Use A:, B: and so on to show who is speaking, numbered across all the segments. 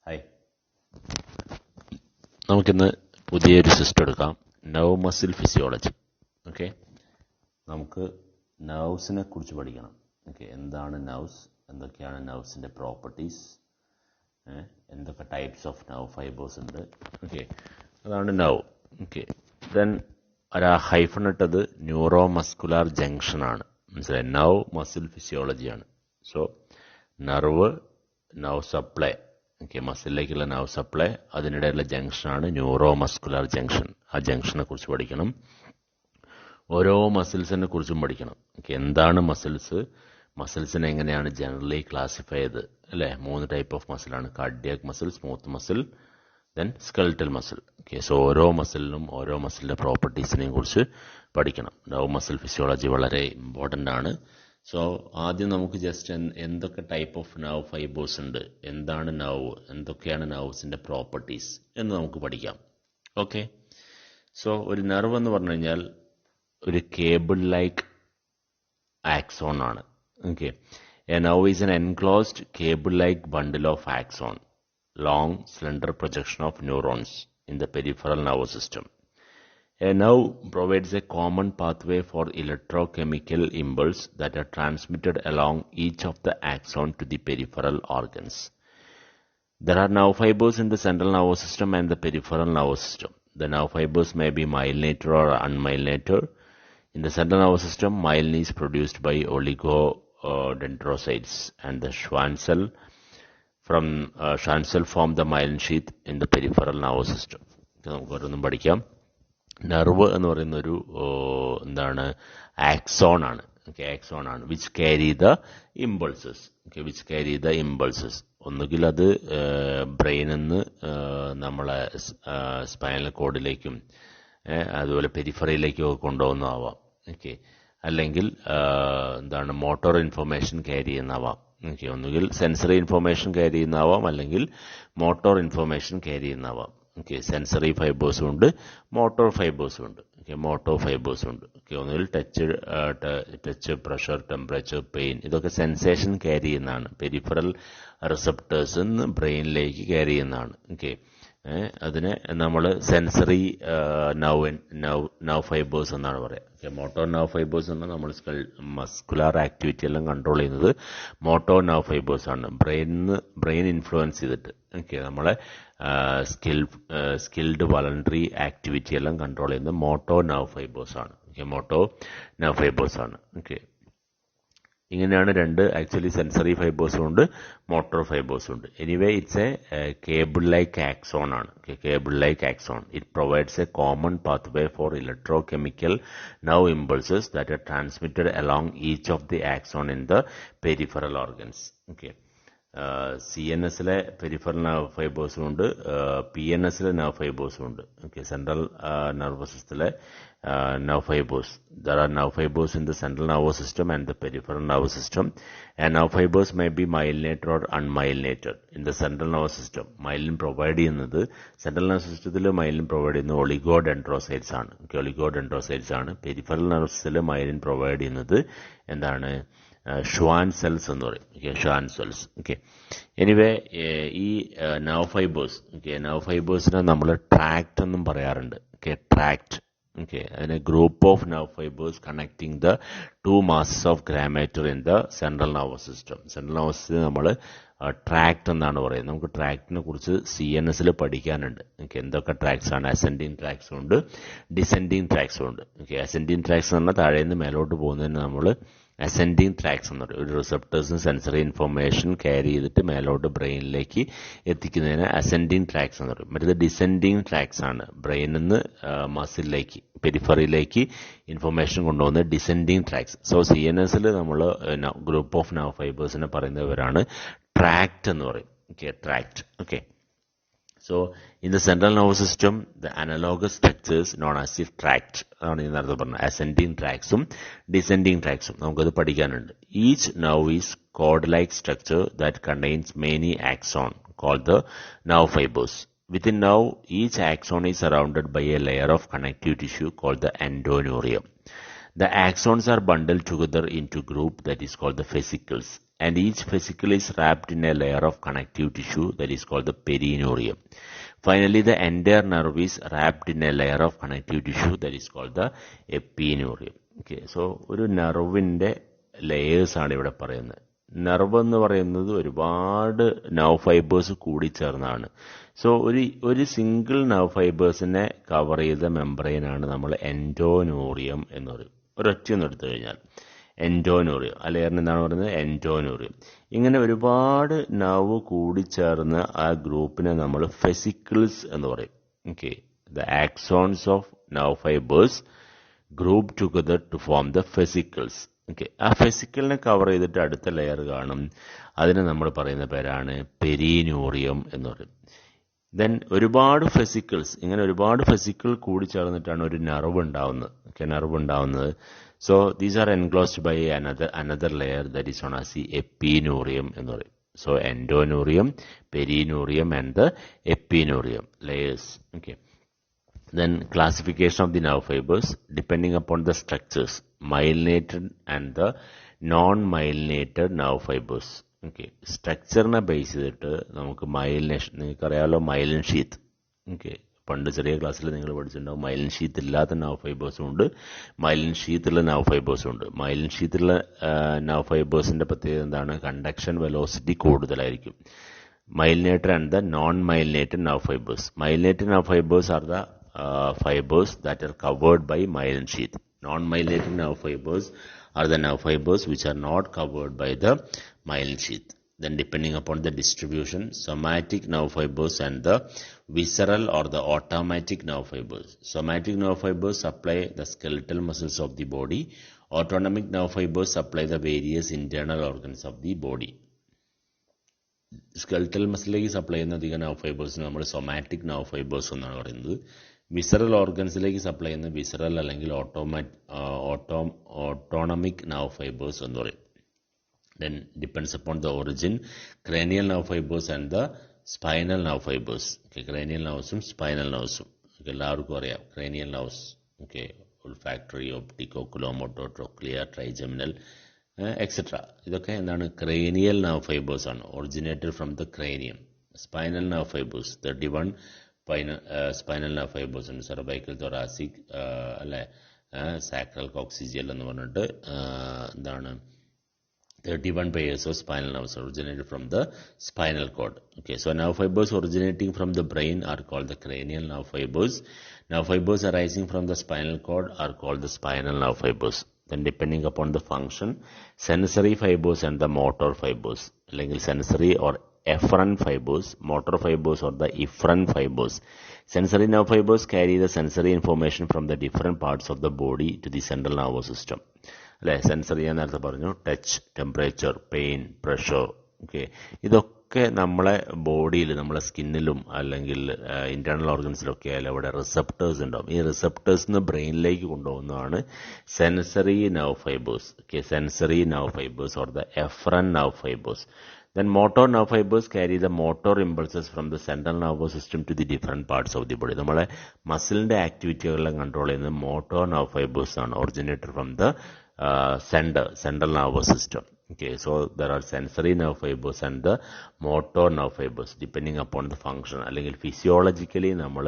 A: Hi, നമുക്കിന്ന് പുതിയൊരു system എടുക്കാം. Nerve muscle physiology. ഓക്കെ, നമുക്ക് നർവ്സിനെ കുറിച്ച് പഠിക്കണം. ഓക്കെ, എന്താണ് നർവ്സ്, എന്തൊക്കെയാണ് നർവ്സിൻ്റെ പ്രോപ്പർട്ടീസ്, എന്തൊക്കെ ടൈപ്സ് ഓഫ് നർവ് ഫൈബേഴ്സ് ഉണ്ട്. ഓക്കെ, അതാണ് നർവ്. ഓക്കെ, ദെൻ ഒരു ഹൈഫൺ ഇട്ടത് ന്യൂറോ മസ്കുലാർ ജംഗ്ഷൻ ആണ്. മനസ്സിലായി? നർവ് മസിൽ ഫിസിയോളജിയാണ്. സോ നർവ് സപ്ലൈ, ഓക്കെ, മസിലിലേക്കുള്ള നർവ് സപ്ലൈ, അതിനിടയിലുള്ള ജംഗ്ഷനാണ് ന്യൂറോ മസ്കുലാർ ജംഗ്ഷൻ. ആ ജംഗ്ഷനെ കുറിച്ച് പഠിക്കണം. ഓരോ മസിൽസിനെ കുറിച്ചും പഠിക്കണം. ഓക്കെ, എന്താണ് മസിൽസിനെ എങ്ങനെയാണ് ജനറലി ക്ലാസിഫൈ ചെയ്ത്, അല്ലേ? 3 ടൈപ്പ് ഓഫ് മസിലാണ്: cardiac muscle, smooth muscle, then skeletal muscle. Okay, so ഓരോ മസിലിനും ഓരോ മസിലിൻ്റെ പ്രോപ്പർട്ടീസിനെയും കുറിച്ച് പഠിക്കണം. നർവ് മസിൽ ഫിസിയോളജി വളരെ ഇമ്പോർട്ടൻ്റ് ആണ്. സോ ആദ്യം നമുക്ക് ജസ്റ്റ് എന്തൊക്കെ ടൈപ്പ് ഓഫ് നർവ് ഫൈബേഴ്സ് ഉണ്ട്, എന്താണ് നർവ്, എന്തൊക്കെയാണ് നർവ്സിൻ്റെ പ്രോപ്പർട്ടീസ് എന്ന് നമുക്ക് പഠിക്കാം. ഓക്കെ, സോ ഒരു നർവ് എന്ന് പറഞ്ഞു കഴിഞ്ഞാൽ ഒരു കേബിൾ ലൈക്ക് ആക്സോൺ ആണ്. Okay, A nerve is N enclosed cable like bundle of axon, long slender projection of neurons in the peripheral nervous system. A nerve provides a common pathway for electrochemical impulse that are transmitted along each of the axon to the peripheral organs. There are nerve fibers in the central nervous system and the peripheral nervous system. The nerve fibers may be myelinated or unmyelinated. In the central nervous system, myelin is produced by oligodendrocytes, and the Schwann cell form the myelin sheath in the peripheral nervous system. നമുക്ക് ഓരോന്നും പഠിക്കാം. Nerve എന്ന് പറയുന്ന ഒരു axon ആണ്. Okay, axon ആണ് which carry the impulses. Okay, which carry the impulses. ഒന്നുകിൽ അത് ബ്രെയിനിൽ നിന്ന് നമ്മളെ സ്പൈനൽ കോഡിലേക്കും അതുപോലെ പെരിഫറിയിലേക്കും ഒക്കെ കൊണ്ടുപോകുന്നതാവാം. ഓക്കെ, അല്ലെങ്കിൽ മോട്ടോർ ഇൻഫർമേഷൻ ക്യാരി ചെയ്യുന്നതാവാം. ഓക്കെ, ഒന്നുകിൽ സെൻസറി ഇൻഫർമേഷൻ ക്യാരി ചെയ്യുന്നതാവാം, അല്ലെങ്കിൽ മോട്ടോർ ഇൻഫർമേഷൻ ക്യാരി ചെയ്യുന്നതാവാം. ഓക്കെ, സെൻസറി ഫൈബേഴ്സും ഉണ്ട്, മോട്ടോർ ഫൈബേഴ്സും ഉണ്ട്. ഓക്കെ, മോട്ടോർ ഫൈബേഴ്സും ഉണ്ട്. ഓക്കെ, ഒന്നുകിൽ ടച്ച്, പ്രഷർ, ടെമ്പറേച്ചർ, പെയിൻ, ഇതൊക്കെ സെൻസേഷൻ ക്യാരി ചെയ്യുന്നതാണ്. പെരിഫറൽ റിസപ്റ്റേഴ്സ് ബ്രെയിനിലേക്ക് ക്യാരി ചെയ്യുന്നതാണ്. ഓക്കെ, അതിനെ നമ്മൾ സെൻസറി നർവ് ഫൈബേഴ്സ് എന്നാണ് പറയുക. ഓക്കെ, മോട്ടോർ നർവ് ഫൈബേഴ്സ് എന്നാൽ നമ്മൾ മസ്കുലാർ ആക്ടിവിറ്റി എല്ലാം കൺട്രോൾ ചെയ്യുന്നത് മോട്ടോർ നർവ് ഫൈബേഴ്സ് ആണ്. ബ്രെയിൻ ഇൻഫ്ലുവൻസ് ചെയ്തിട്ട്, ഓക്കെ, നമ്മളെ സ്കിൽഡ് വളണ്ടറി ആക്ടിവിറ്റി എല്ലാം കൺട്രോൾ ചെയ്യുന്നത് മോട്ടോർ നർവ് ഫൈബേഴ്സ് ആണ്. ഓക്കെ, മോട്ടോർ നർവ് ഫൈബേഴ്സ് ആണ്. ഓക്കെ, ഇങ്ങനെയാണ് രണ്ട് ആക്ച്വലി സെൻസറി ഫൈബേഴ്സും ഉണ്ട്, മോട്ടോർ ഫൈബേഴ്സും ഉണ്ട്. Anyway it's a cable like axon ആണ്. Cable like axon. It provides a common pathway for electrochemical nerve impulses that are transmitted along each of the axon in the peripheral organs. Okay, CNSലെ peripheral nerve ഫൈബേഴ്സും ഉണ്ട്, PNSലെ nerve ഫൈബേഴ്സും ഉണ്ട്. Okay, central nervous സിസ്റ്റത്തിലെ nerve fibers. There are nerve fibers in the central nervous system and the peripheral nervous system, and nerve fibers may be myelinated or unmyelinated. In the central nervous system, myelin provide ചെയ്യുന്നത് central nervous systemത്തിൽ myelin provide ചെയ്യുന്നത് oligodendrocytes ആണ്. oligodendrocytes ആണ്. Peripheral nervous systemത്തിൽ myelin provide ചെയ്യുന്നത് എന്താണ്? Schwann cells എന്ന് പറയും. Okay, Schwann cells. Okay, anyway ഈ nerve fibers, okay, nerve fibersനെ നമ്മൾ ട്രാക്ട് എന്നും പറയാറുണ്ട്. Okay, tract. Okay, and a group of nerve fibers connecting the 2 masses of grammature in the central nervous system. Central nervous system നമ്മൾ tract എന്നാണ് പറയുന്നത്. നമുക്ക് ട്രാക്ടിനെ കുറിച്ച് CNSൽ പഠിക്കാനുണ്ട്. ഓക്കെ, എന്തൊക്കെ ട്രാക്ട്സ് ആണ്? അസെൻഡിങ് ട്രാക്ട്സും ഉണ്ട്, ഡിസെൻഡിങ് ട്രാക്ട്സും ഉണ്ട്. ഓക്കെ, അസെൻഡിങ് ട്രാക്ട്സ് എന്ന് പറഞ്ഞാൽ താഴെ നിന്ന് മേലോട്ട് പോകുന്നതിന് നമ്മൾ അസെൻഡിങ് ട്രാക്ട്സ് എന്ന് പറയും. ഒരു റിസപ്റ്റേഴ്സും സെൻസറി ഇൻഫർമേഷൻ ക്യാരി ചെയ്തിട്ട് മേലോട്ട് ബ്രെയിനിലേക്ക് എത്തിക്കുന്നതിന് അസെൻഡിങ് ട്രാക്ട്സ് എന്ന് പറയും. മറ്റേത് ഡിസെൻഡിങ് ട്രാക്ട്സ് ആണ്. ബ്രെയിനിൽ നിന്ന് മസിലിലേക്ക്, പെരിഫറിയിലേക്ക് ഇൻഫർമേഷൻ കൊണ്ടുപോകുന്ന ഡിസെൻഡിങ് ട്രാക്ട്സ്. സോ CNSൽ നമ്മൾ ഗ്രൂപ്പ് ഓഫ് നർവ് ഫൈബേഴ്സിനെ പറയുന്നവരാണ് ട്രാക്ട് എന്ന് പറയും. Okay, tract. Okay, so in the central nervous system, the analogous structures known as the tract ആണ് ഈ നേരത്തെ പറഞ്ഞത്. അസെൻഡിങ് ട്രാക്ട്സും ഡിസെൻഡിങ് ട്രാക്ട്സും നമുക്കത് പഠിക്കാനുണ്ട്. Each nerve is cord-like structure that contains many axons called the nerve fibers. Within nerve, each axon is surrounded by a layer of connective tissue called the endoneurium. The axons are bundled together into group that is called the fascicles. and each vesicle is wrapped in a layer of connective tissue that is called the perineurium. Finally, the entire nerve is wrapped in a layer of connective tissue that is called the epineurium. Okay, so ഒരു നെർവിന്റെ layers ആണ് ഇവിടെ പറയുന്നത്. Nerve എന്ന് പറയുന്നത് ഒരുപാട് nerve fibres കൂടിച്ചേർന്നാണ്. So ഒരു single nerve ഫൈബേഴ്സിനെ cover ചെയ്ത മെംബ്രെയിനാണ് നമ്മൾ എൻഡോനൂറിയം എന്ന് പറയും. ഒരൊറ്റയൊന്നും എടുത്തു കഴിഞ്ഞാൽ എൻഡോനൂറിയം, ആ ലെയറിന് എന്താണ് പറയുന്നത്? എൻഡോനൂറിയം. ഇങ്ങനെ ഒരുപാട് നെർവ് കൂടിച്ചേർന്ന് ആ ഗ്രൂപ്പിനെ നമ്മൾ ഫെസിക്കിൾസ് എന്ന് പറയും. Okay, the axons of nerve fibres group together to form the fascicles. Okay, ആ ഫെസിക്കിളിനെ കവർ ചെയ്തിട്ട് അടുത്ത ലെയർ കാണും. അതിനെ നമ്മൾ പറയുന്ന പേരാണ് പെരിനൂറിയം എന്ന് പറയും. ദെൻ ഒരുപാട് ഫെസിക്കിൾസ്, ഇങ്ങനെ ഒരുപാട് ഫെസിക്കിൾ കൂടി ചേർന്നിട്ടാണ് ഒരു നെർവ് ഉണ്ടാവുന്നത്. ഓക്കെ, നെർവ് ഉണ്ടാവുന്നത്. So these are enclosed by another layer that is known as the epineurium എന്ന് പറയും. So endoneurium, perineurium and the epineurium layers. Okay. Then classification of the nerve fibers depending upon the structures, myelinated and the non-myelinated nerve fibers. Okay, സ്ട്രക്ചറിനെ base ചെയ്തിട്ട് നമുക്ക് myelination, നിങ്ങൾക്കറിയാമല്ലോ myelin sheath. Okay, പണ്ട് ചെറിയ ക്ലാസ്സിൽ നിങ്ങൾ പഠിച്ചിട്ടുണ്ടാവും മൈലിൻ ഷീത്ത് ഇല്ലാത്ത nerve ഫൈബേഴ്സും ഉണ്ട്, മൈലിൻ ഷീത്തുള്ള nerve ഫൈബേഴ്സും ഉണ്ട്. മൈലിൻ ഷീത്തുള്ള nerve ഫൈബേഴ്സിന്റെ പ്രത്യേകത എന്താണ്? കണ്ടക്ഷൻ വെലോസിറ്റി കൂടുതലായിരിക്കും. Myelinated and the non-myelinated nerve fibers. Myelinated nerve fibers are the fibers that are covered by myelin sheath. Non-myelinated nerve fibers are the nerve fibers which are not covered by the myelin sheath. Then depending upon the distribution, somatic nerve fibers and the visceral or the autonomic nerve fibers. Somatic nerve fibers supply the skeletal muscles of the body. Autonomic nerve fibers supply the various internal organs of the body. Skeletal മസിലേക്ക് supply ചെയ്യുന്ന അധികം nerve ഫൈബേഴ്സിന് നമ്മൾ somatic nerve fibres എന്നാണ് പറയുന്നത്. Visceral ഓർഗൻസിലേക്ക് supply ചെയ്യുന്ന visceral അല്ലെങ്കിൽ autonomic nerve fibres എന്ന് പറയും. Then depends upon the origin, cranial nerve fibres and the spinal nerve fibres. Okay, cranial നെർവ്സും സ്പൈനൽ നെർവ്സും എല്ലാവർക്കും അറിയാം. Cranial nerves, okay, olfactory, optic, oculomotor, trochlear, trigeminal, etc. ഇതൊക്കെ എന്താണ്? ക്രേനിയൽ നെർവ് ഫൈബേഴ്സ് ആണ്, originated from the cranium. Spinal nerve fibres 31 spinal nerve fibres ഉണ്ട്. Cervical, thoracic, അല്ലെ, sacral, coccygeal എന്ന് പറഞ്ഞിട്ട് എന്താണ് 31 pairs of spinal nerves originated from the spinal cord. Okay, so nerve fibers originating from the brain are called the cranial nerve fibers. Nerve fibers arising from the spinal cord are called the spinal nerve fibers. Then depending upon the function, sensory fibers and the motor fibers, like sensory or efferent fibers, motor fibers or the efferent fibers. Sensory nerve fibers carry the sensory information from the different parts of the body to the central nervous system. അല്ലെ, sensory ഞാൻ നേരത്തെ പറഞ്ഞു, touch, temperature, pain, pressure. Okay, ഇതൊക്കെ നമ്മളെ ബോഡിയിൽ, നമ്മളെ സ്കിന്നിലും അല്ലെങ്കിൽ internal ഓർഗൻസിലൊക്കെ ആയാലും അവിടെ റിസപ്റ്റേഴ്സ് ഉണ്ടാവും. ഈ റിസപ്റ്റേഴ്സിന് ബ്രെയിനിലേക്ക് കൊണ്ടുപോകുന്നതാണ് sensory nerve fibres. Okay, sensory nerve fibres or the efferent nerve fibres. Then motor nerve fibers carry the motor impulses from the central nervous system to the different parts of the body. നമ്മളെ മസിലിന്റെ ആക്ടിവിറ്റികളെല്ലാം control ചെയ്യുന്നത് motor nerve fibres ആണ്, originated from the central nervous system. Okay, so there are sensory nerve fibers and the motor nerve fibers depending upon the function. അല്ലെങ്കിൽ physiologically നമ്മൾ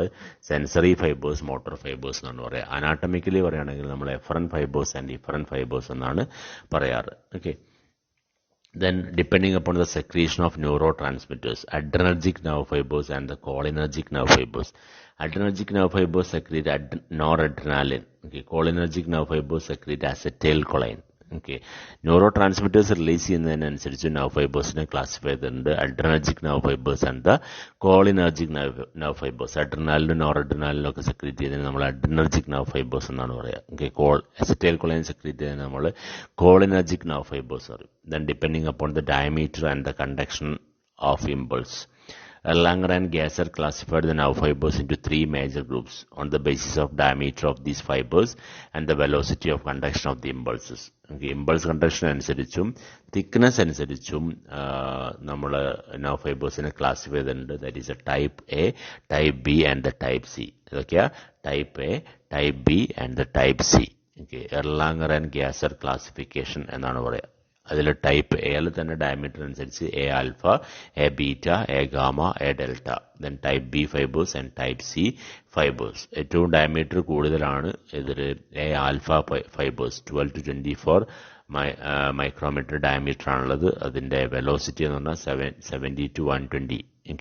A: sensory fibres, motor fibres എന്നാണ് പറയുക. അനാട്ടമിക്കലി പറയുകയാണെങ്കിൽ നമ്മൾ efferent fibres and efferent fibres എന്നാണ് പറയാറ്. Okay, then depending upon the secretion of neurotransmitters, adrenergic nerve fibers and the cholinergic nerve fibers. Adrenergic nerve fibers secrete noradrenaline. Okay, cholinergic nerve fibers secrete acetylcholine. Okay, neurotransmitters release ചെയ്യുന്നതിനനുസരിച്ച് nerve ഫൈബേഴ്സിനെ classify ചെയ്തിട്ടുണ്ട്. Adrenergic nerve fibers and the cholinergic nerve fibers. അഡ്രിനാലിനും നോറഡ്രിനാലിനും ഒക്കെ secrete ചെയ്തതിന് നമ്മൾ adrenergic nerve fibers എന്നാണ് പറയുക. ഓക്കെ, അസറ്റൈൽകൊളൈൻ സെക്രീറ്റ് ചെയ്തതിന് നമ്മൾ cholinergic nerve fibers പറയും. Then depending upon the diameter and the conduction of impulse, Erlanger and Gasser classified the nerve fibers into 3 major groups on the basis of diameter of these fibers and the velocity of conduction of the impulses. Okay, impulse conduction അനുസരിച്ചും thickness അനുസരിച്ചും നമ്മൾ nerve ഫൈബേഴ്സിനെ classify ചെയ്തിട്ടുണ്ട്. That is a type A, type B and the type C. ഇതൊക്കെയാ type A, type B and the type C. Okay, Erlanger and Gasser classification എന്നാണ് പറയുക. അതിൽ type എയിൽ തന്നെ ഡയമീറ്റർ അനുസരിച്ച് A alpha, A beta, A gamma, A delta, then type B fibres and type C fibres. ഏറ്റവും diameter കൂടുതലാണ് ഇതിൽ A alpha fibres. 12 to 24 micrometre diameter ആണുള്ളത്. അതിൻ്റെ വെലോസിറ്റി എന്ന് പറഞ്ഞാൽ 70 to 120,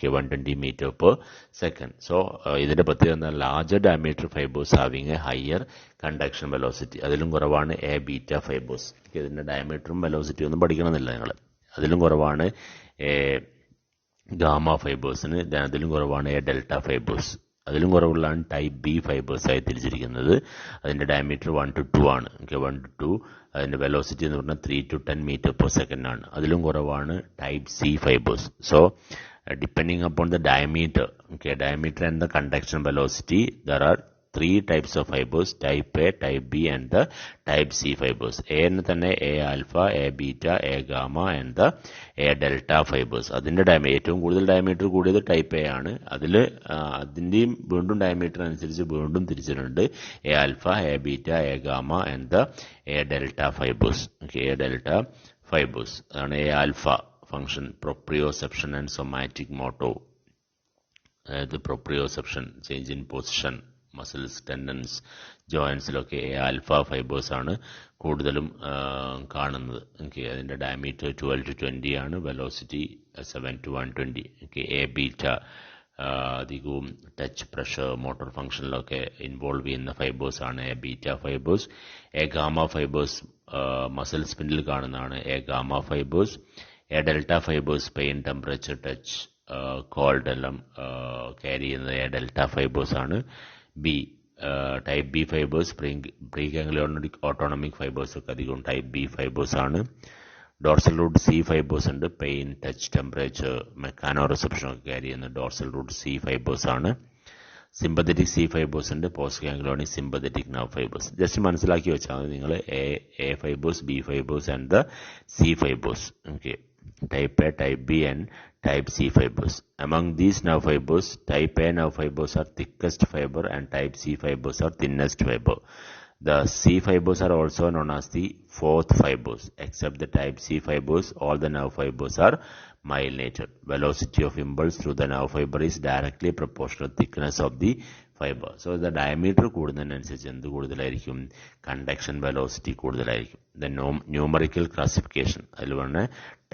A: 120 meter per second. So ഇതിന്റെ പ്രത്യേകത എന്നാൽ larger diameter fibres having A higher conduction velocity. അതിലും കുറവാണ് എ ബീറ്റ ഫൈബേഴ്സ്. ഇതിന്റെ ഡയമീറ്ററും വെലോസിറ്റി ഒന്നും പഠിക്കണമെന്നില്ല നിങ്ങൾ. അതിലും കുറവാണ് എ ഗാമ ഫൈബേഴ്സിന്, അതിലും കുറവാണ് എ ഡെൽറ്റ ഫൈബേഴ്സ്. അതിലും കുറവുള്ളതാണ് ടൈപ്പ് ബി ഫൈബേഴ്സ് ആയി തിരിച്ചിരിക്കുന്നത്. അതിന്റെ ഡയമീറ്റർ 1 to 2 ആണ്. 1 to 2. അതിന്റെ വെലോസിറ്റി എന്ന് പറഞ്ഞാൽ 3 to 10 meter per second ആണ്. അതിലും കുറവാണ് type C fibres. So depending upon the diameter, diameter and the conduction velocity, there are 3 types of fibers: type A, type B and the type C fibers. A എന്ന് തന്നെ A alpha, A beta, A gamma and the A delta fibers. അതിന്റെ ഏറ്റവും കൂടുതൽ diameter കൂടിയത് type A ആണ്. അതിന്റെയും വീണ്ടും diameter അനുസരിച്ച് വീണ്ടും തിരിച്ചിട്ടുണ്ട്. A alpha, A beta, A gamma and the A delta fibers. A delta fibers അതാണ് A alpha function, proprioception and somatic motor. The proprioception, change in position, muscles, tendons, joints-ലൊക്കെ alpha fibres ആണ് കൂടുതലും കാണുന്നത്. അതിൻ്റെ diameter 12 to 20 ആണ്. Velocity 7 to 120. A beta അധികവും touch, pressure, motor ഫംഗ്ഷനിലൊക്കെ involve ചെയ്യുന്ന ഫൈബേഴ്സ് ആണ് A beta fibres. A gamma fibres muscle spindle കാണുന്നതാണ് A gamma fibres. A delta fibres pain, temperature, touch, cold എല്ലാം ക്യാരി ചെയ്യുന്നത് എ ഡെൽറ്റ ഫൈബേഴ്സ് ആണ്. B type B fibres preganglionic autonomic fibres ഒക്കെ അധികം type B fibres ആണ്. Dorsal root C fibres ഉണ്ട്. Pain, touch, temperature, mechano reception ഒക്കെ carry ചെയ്യുന്ന dorsal root C fibres ആണ്. സിമ്പത്തറ്റിക് സി ഫൈബേഴ്സ് ഉണ്ട്. Post ganglionic sympathetic nerve fibres. Just മനസ്സിലാക്കി വെച്ചാൽ മതി നിങ്ങൾ A fibres, B fibres and the C fibres. Type A, type B and type C fibers. Among these nerve fibers, type A nerve fibers are thickest fiber and type C fibers are thinnest fiber. The C fibers are also known as the fourth fibers. Except the type C fibers, all the nerve fibers are myelinated. Velocity of impulse through the nerve fiber is directly proportional to thickness of the fiber. So the diameter കൂടുന്നതിനനുസരിച്ച് എന്ത് കൂടുതലായിരിക്കും? Conduction velocity കൂടുതലായിരിക്കും. The numerical classification, അതിൽ പറഞ്ഞ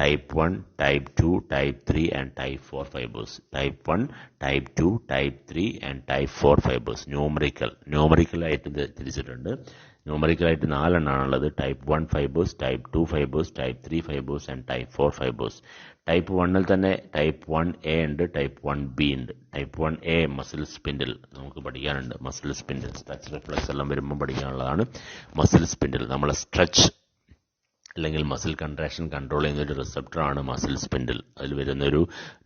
A: type 1, type 2, type 3 and type 4 fibers. Type 1, type 2, type 3 and type 4 fibers. Numerical ആയിട്ട് തിരിച്ചിട്ടുണ്ട്. Numerical ആയിട്ട് 4 എണ്ണാണുള്ളത്. Type 1 fibres, type 2 fibres, type 3 fibres and type 4 fibres. Type 1ൽ തന്നെ ടൈപ്പ് 1A ഉണ്ട്, ടൈപ്പ് 1B ഉണ്ട്. ടൈപ്പ് 1A മസിൽ സ്പിൻഡിൽ നമുക്ക് പഠിക്കാനുണ്ട്. മസിൽ സ്പിൻഡിൽ സ്ട്രെച്ച് റിഫ്ലക്സ് എല്ലാം വരുമ്പോൾ പഠിക്കാനുള്ളതാണ് മസിൽ സ്പിൻഡിൽ. നമ്മളെ സ്ട്രെച്ച് അല്ലെങ്കിൽ മസിൽ കൺട്രാക്ഷൻ കൺട്രോൾ ചെയ്യുന്ന ഒരു റിസപ്റ്ററാണ് മസിൽ സ്പിൻഡിൽ. അതിൽ വരുന്നൊരു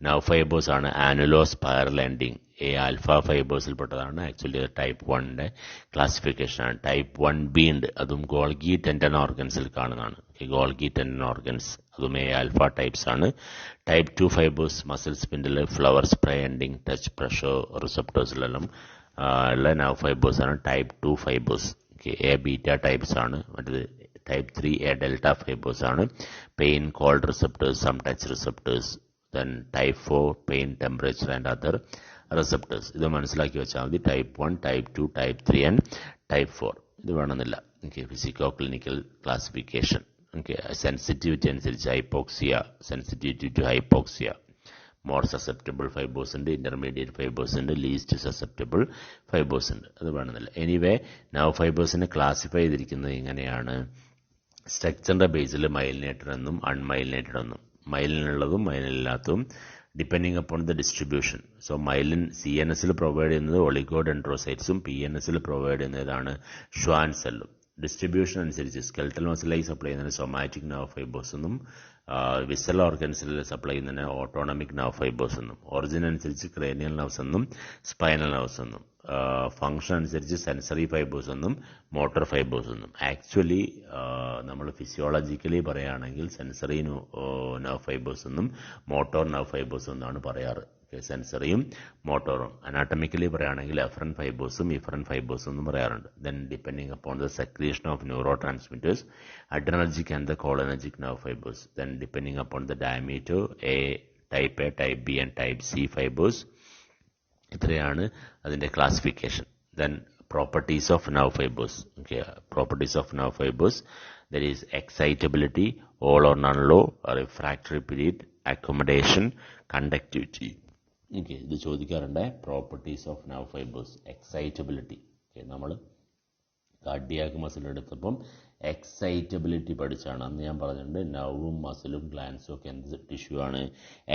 A: നർവ് ഫൈബേഴ്സ് ആണ് annulospiral ending. A alpha ഫൈബേഴ്സിൽ പെട്ടതാണ്. ആക്ച്വലി അത് ടൈപ്പ് 1ന്റെ ക്ലാസിഫിക്കേഷൻ ആണ്. ടൈപ്പ് 1B ഉണ്ട്, അതും ഗോൾഗി ടെൻഡൻ ഓർഗൻസിൽ കാണുന്നതാണ്. ഗോൾഗി ടെൻഡൻ ഓർഗൻസ് അതും എ ആൽഫ ടൈപ്സ് ആണ്. Type 2 fibres muscle spindle flower spray ending, touch, pressure റിസപ്റ്റേഴ്സിലെല്ലാം ഉള്ള നർവ് ഫൈബേഴ്സ് ആണ് type 2 fibres. A beta types ആണ്. മറ്റേത് ടൈപ്പ് 3 എ ഡെൽറ്റ ഫൈബേഴ്സ് ആണ്. Pain, cold receptors, some touch receptors. Then type 4 pain, temperature and other receptors. ഇത് മനസ്സിലാക്കി വെച്ചാൽ മതി. Type 1, type 2, type 3 and type 4. ഇത് വേണമെന്നില്ല. Physico clinical classification. സെൻസിറ്റിവിറ്റി അനുസരിച്ച് hypoxia, sensitivity to hypoxia, more susceptible fibres ഉണ്ട്, intermediate fibres ഉണ്ട്, least susceptible fibres ഉണ്ട്. അത് വേണമെന്നില്ല. എനിവേ നർവ് ഫൈബേഴ്സിനെ ക്ലാസിഫൈ ചെയ്തിരിക്കുന്നത് ഇങ്ങനെയാണ്. സ്ട്രക്ചറിന്റെ ബേസിൽ മൈലിനേറ്റഡ് എന്നും അൺമൈലിനേറ്റഡ് എന്നും. മൈലിനുള്ളതും മൈലിനില്ലാത്തതും depending upon the distribution. So myelin CNSൽ പ്രൊവൈഡ് ചെയ്യുന്നത് ഒളിഗോഡെൻഡ്രോസൈറ്റ്സും PNSൽ പ്രൊവൈഡ് ചെയ്യുന്നതാണ് ഷ്വാൻ സെല്ലും. ഡിസ്ട്രിബ്യൂഷൻ അനുസരിച്ച് സ്കെൽറ്റൽ മസിലായി സപ്ലൈ ചെയ്യുന്നത് സൊമാറ്റിക് നർവ് ഫൈബേഴ്സ് എന്നും, വിസൽ ഓർഗൻസിൽ സപ്ലൈ ചെയ്യുന്നതിന് ഓട്ടോണമിക് നർവ് ഫൈബേഴ്സ് എന്നും, ഒറിജിൻ അനുസരിച്ച് ക്രേനിയൽ നർവ്സ് എന്നും സ്പൈനൽ നർവ്സ് എന്നും, ഫംഗ്ഷൻ അനുസരിച്ച് സെൻസറി ഫൈബേഴ്സ് എന്നും മോട്ടോർ ഫൈബേഴ്സ് എന്നും. ആക്ച്വലി നമ്മൾ ഫിസിയോളജിക്കലി പറയുകയാണെങ്കിൽ സെൻസറി നർവ് ഫൈബേഴ്സ് എന്നും മോട്ടോർ നർവ് ഫൈബേഴ്സ് എന്നാണ് പറയാറ്. സെൻസറിയും മോട്ടോറും. അനാട്ടമിക്കലി പറയുകയാണെങ്കിൽ എഫറൻ ഫൈബേഴ്സും ഇഫറൻ ഫൈബേഴ്സും എന്നും പറയാറുണ്ട്. Then depending upon the secretion of neuro transmitters, adrenergic and the cholinergic nerve fibres. Then depending upon the diameter, type A, type B and type C fibres. ഇത്രയാണ് അതിൻ്റെ classification. Then properties of nerve fibers. Okay, properties of nerve fibers. There is excitability, all or none low, refractory period, accommodation, conductivity. Okay, ഇത് ചോദിക്കാറുണ്ട്. Properties of nerve fibers. Excitability. Okay, നമ്മൾ cardiac muscle എടുത്തപ്പം excitability പഠിച്ചാണ്. അന്ന് ഞാൻ പറഞ്ഞിട്ടുണ്ട് നർവും മസിലും ഗ്ലാൻസും ഒക്കെ എന്ത് tissue ആണ്?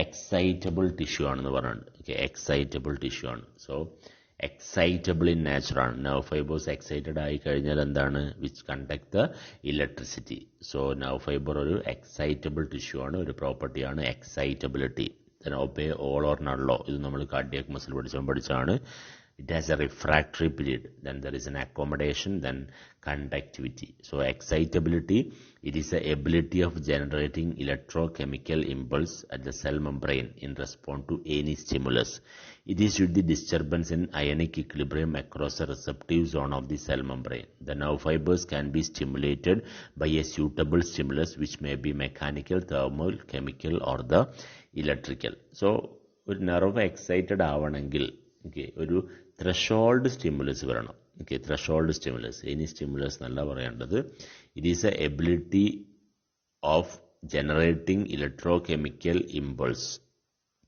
A: എക്സൈറ്റബിൾ ടിഷ്യൂ ആണെന്ന് പറഞ്ഞിട്ടുണ്ട്. ഓക്കെ, എക്സൈറ്റബിൾ ടിഷ്യൂ ആണ്. സോ എക്സൈറ്റബിൾ ഇൻ നേച്ചർ ആണ്. നെർവ് ഫൈബേഴ്സ് എക്സൈറ്റഡ് ആയി കഴിഞ്ഞാൽ എന്താണ്? Which conduct the electricity. So nerve fibre ഒരു എക്സൈറ്റബിൾ ടിഷ്യൂ ആണ്, ഒരു പ്രോപ്പർട്ടിയാണ് excitability. Then obey all or none law, ഇത് നമ്മൾ കാർഡിയാക് മസിൽ പഠിച്ചാണ്. It has a refractory period. Then there is an accommodation, then conductivity. So excitability, it is the ability of generating electrochemical impulse at the cell membrane in response to any stimulus. It is due to the disturbance in ionic equilibrium across the receptive zone of the cell membrane. The nerve fibers can be stimulated by a suitable stimulus, which may be mechanical, thermal, chemical or the electrical. So ഒരു nerve excited ആവണമെങ്കിൽ ഒരു threshold stimulus വരണം. Okay, threshold stimulus, any stimulus എന്നല്ല പറയേണ്ടത്. It is a ability of generating electrochemical impulse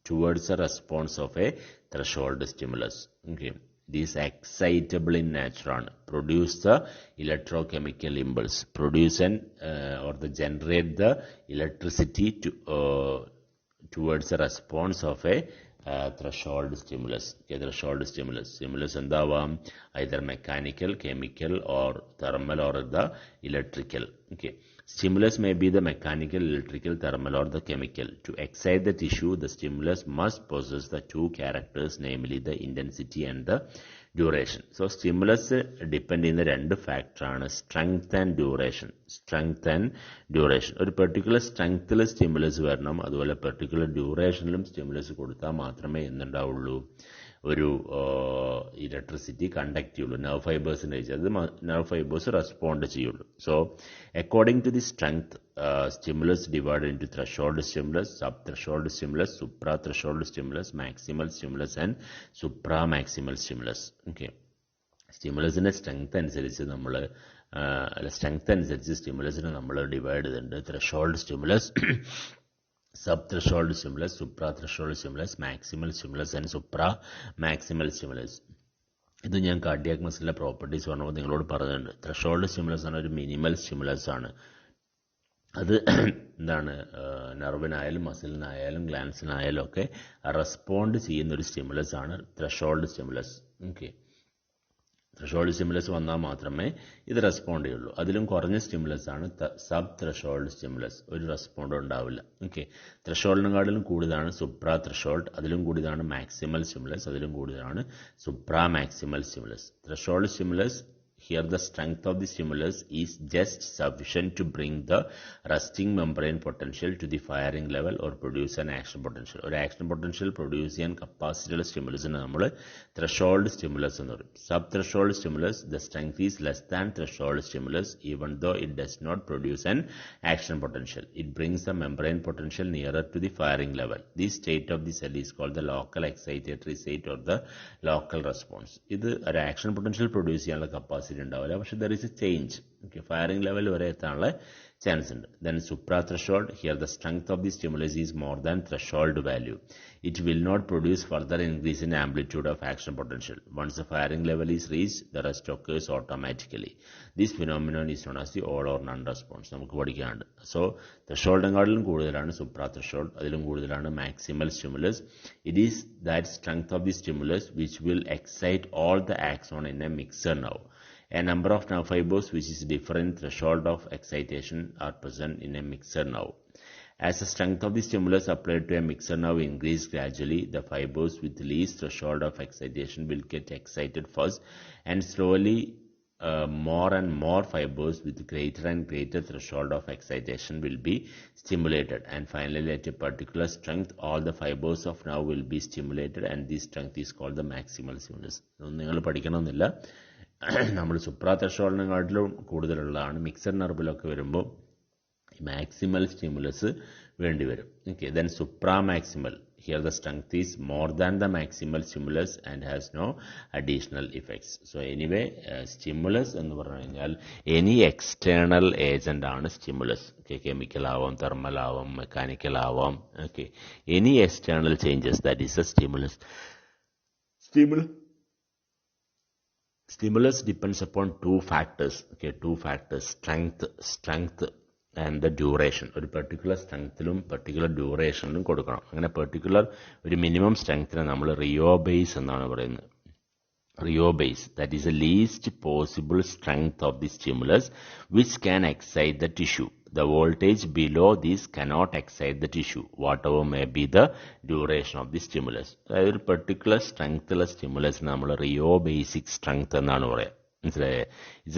A: towards a response of a threshold stimulus. Okay, it is excitable in nature ആണ്. Produce the electrochemical impulse, produce and or the generate the electricity towards a response of a threshold stimulus. Okay, threshold stimulus എന്താവാം? either mechanical, chemical or thermal or the electrical. Okay, stimulus may be the mechanical, electrical, thermal or the chemical. To excite the tissue, the stimulus must possess the two characters, namely the intensity and the duration. So stimulus depend ചെയ്യുന്ന രണ്ട് ഫാക്ടറാണ്, strength and duration. Strength and duration, ഒരു particular സ്ട്രെങ്ത്തിൽ stimulus വരണം, അതുപോലെ particular ഡ്യൂറേഷനിലും stimulus കൊടുത്താൽ മാത്രമേ എന്തുണ്ടാവുള്ളൂ? ഒരു ഇലക്ട്രിസിറ്റി കണ്ടക്ട് ചെയ്യുള്ളൂ. നെർവ് ഫൈബേഴ്സിൻ്റെ അത് നെർവ് ഫൈബേഴ്സ് റെസ്പോണ്ട് ചെയ്യുള്ളൂ. So according to the strength, stimulus divided into threshold stimulus, sub-threshold stimulus, supra-threshold stimulus, maximal stimulus and supra-maximal stimulus. Okay, സ്റ്റിമുലസിൻ്റെ സ്ട്രെങ്ത് അനുസരിച്ച് നമ്മൾ സ്റ്റിമുലസിനെ നമ്മൾ ഡിവൈഡ് ചെയ്തിട്ടുണ്ട്. Threshold stimulus, sub-threshold stimulus, supra-threshold stimulus, maximal stimulus and supra-maximal stimulus. ഇത് ഞാൻ cardiac മസിലിൻ്റെ properties പറഞ്ഞപ്പോൾ നിങ്ങളോട് പറഞ്ഞിട്ടുണ്ട്. ത്രഷോൾഡ് സ്റ്റിമുലസ് ആണ് ഒരു മിനിമൽ സ്റ്റിമുലസ് ആണ്. അത് എന്താണ്? നെർവിനായാലും മസിലിനായാലും ഗ്ലാൻസിനായാലും ഒക്കെ റെസ്പോണ്ട് ചെയ്യുന്നൊരു സ്റ്റിമുലസ് ആണ് threshold stimulus. Okay, threshold stimulus വന്നാൽ മാത്രമേ ഇത് റെസ്പോണ്ട് ചെയ്യുള്ളൂ. അതിലും കുറഞ്ഞ സ്റ്റിമുലസ് ആണ് സബ് ത്രഷോൾഡ് സ്റ്റിമുലസ്, ഒരു റെസ്പോണ്ട് ഉണ്ടാവില്ല. ഓക്കെ, ത്രഷോൾഡിനെക്കാട്ടിലും കൂടുതലാണ് സുപ്രാ ത്രഷോൾഡ്, അതിലും കൂടുതലാണ് മാക്സിമൽ സ്റ്റിമുലസ്, അതിലും കൂടുതലാണ് supra maximal stimulus. Threshold stimulus, here the strength of the stimulus is just sufficient to bring the resting membrane potential to the firing level or produce an action potential. ഒരു action potential produce ചെയ്യാൻ കപ്പാസിറ്റിയുള്ള സ്റ്റിമുലസിന് നമ്മൾ threshold stimulus എന്ന് പറയും. Sub threshold stimulus, the strength is less than threshold stimulus even though it does not produce an action potential. It brings the membrane potential nearer to the firing level. This state of the cell is called the local excitatory state or the local response. ഇത് ഒരു action potential produce ചെയ്യാനുള്ള capacity ഉണ്ടാവില്ല, പക്ഷെ there is a change. Okay, firing level വരെ എത്താനുള്ള chance ഉണ്ട്. Then supra threshold, here the strength of the stimulus is more than threshold value. It will not produce further increase in amplitude of action potential. Once the firing level is reach, the rest occurs automatically. This phenomenon is known as the all or none response. നമുക്ക് പഠിക്കാനുണ്ട്. So ത്രഷോൾഡിനെക്കാട്ടിലും കൂടുതലാണ് supra threshold, അതിലും കൂടുതലാണ് maximal stimulus. It is that strength of the stimulus which will excite all the axon in A mixer nerve. A number of nerve fibers which is different threshold of excitation are present in a mixer nerve. As the strength of the stimulus applied to a mixer nerve increase gradually, the fibers with least threshold of excitation will get excited first and slowly more and more fibers with greater and greater threshold of excitation will be stimulated, and finally at a particular strength all the fibers of nerve will be stimulated, and this strength is called the maximal stimulus. നിങ്ങൾ പഠിക്കണമെന്നില്ല, നമ്മൾ സുപ്രാ ത്രഷോൾഡിനെക്കാട്ടിലും കൂടുതലുള്ളതാണ്. Mixed നെർവിലൊക്കെ വരുമ്പോൾ maximal stimulus വേണ്ടി വരും. Okay, then supramaximal, here the strength is more than the maximal stimulus and has no additional effects. So anyway, stimulus എന്ന് പറഞ്ഞു കഴിഞ്ഞാൽ any external agent ആണ് stimulus. Okay, chemical ആവാം, thermal ആവാം, mechanical ആവാം. Okay, any external changes, that is a stimulus. Stimulus depends upon two factors. Okay, two factors, strength and the duration. ഒരു particular സ്ട്രെങ്ത്തിലും particular ഡ്യൂറേഷനിലും കൊടുക്കണം. അങ്ങനെ പെർട്ടിക്കുലർ ഒരു minimum സ്ട്രെങ്ത്തിനെ നമ്മൾ Rio base എന്നാണ് പറയുന്നത്. Rio base, that is the least possible strength of the stimulus which can excite the tissue. The voltage below this cannot excite the tissue, whatever may be the duration of the stimulus. അതായത് ഒരു particular സ്ട്രെങ്ത്തുള്ള സ്റ്റിമുലസിന് നമ്മൾ Rio basic strength എന്നാണ് പറയുക. Is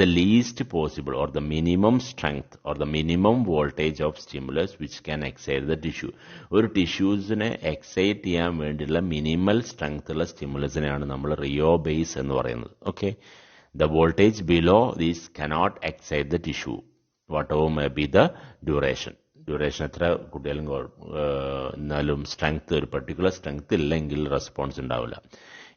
A: the least possible or the minimum strength or the minimum voltage of stimulus which can excite the tissue. ഒരു ടിഷ്യൂസിനെ excite ചെയ്യാൻ വേണ്ടിയുള്ള minimal strength ഉള്ള സ്റ്റിമുലസിനെയാണ് നമ്മൾ റിയോ ബേസ് എന്ന് പറയുന്നത്. Okay, the voltage below this cannot excite the tissue, whatever may be the duration. Duration എത്ര കുട്ടികളും എന്നാലും സ്ട്രെങ്ത്, ഒരു പെർട്ടിക്കുലർ സ്ട്രെങ്ത് ഇല്ലെങ്കിൽ റെസ്പോൺസ് ഉണ്ടാവില്ല.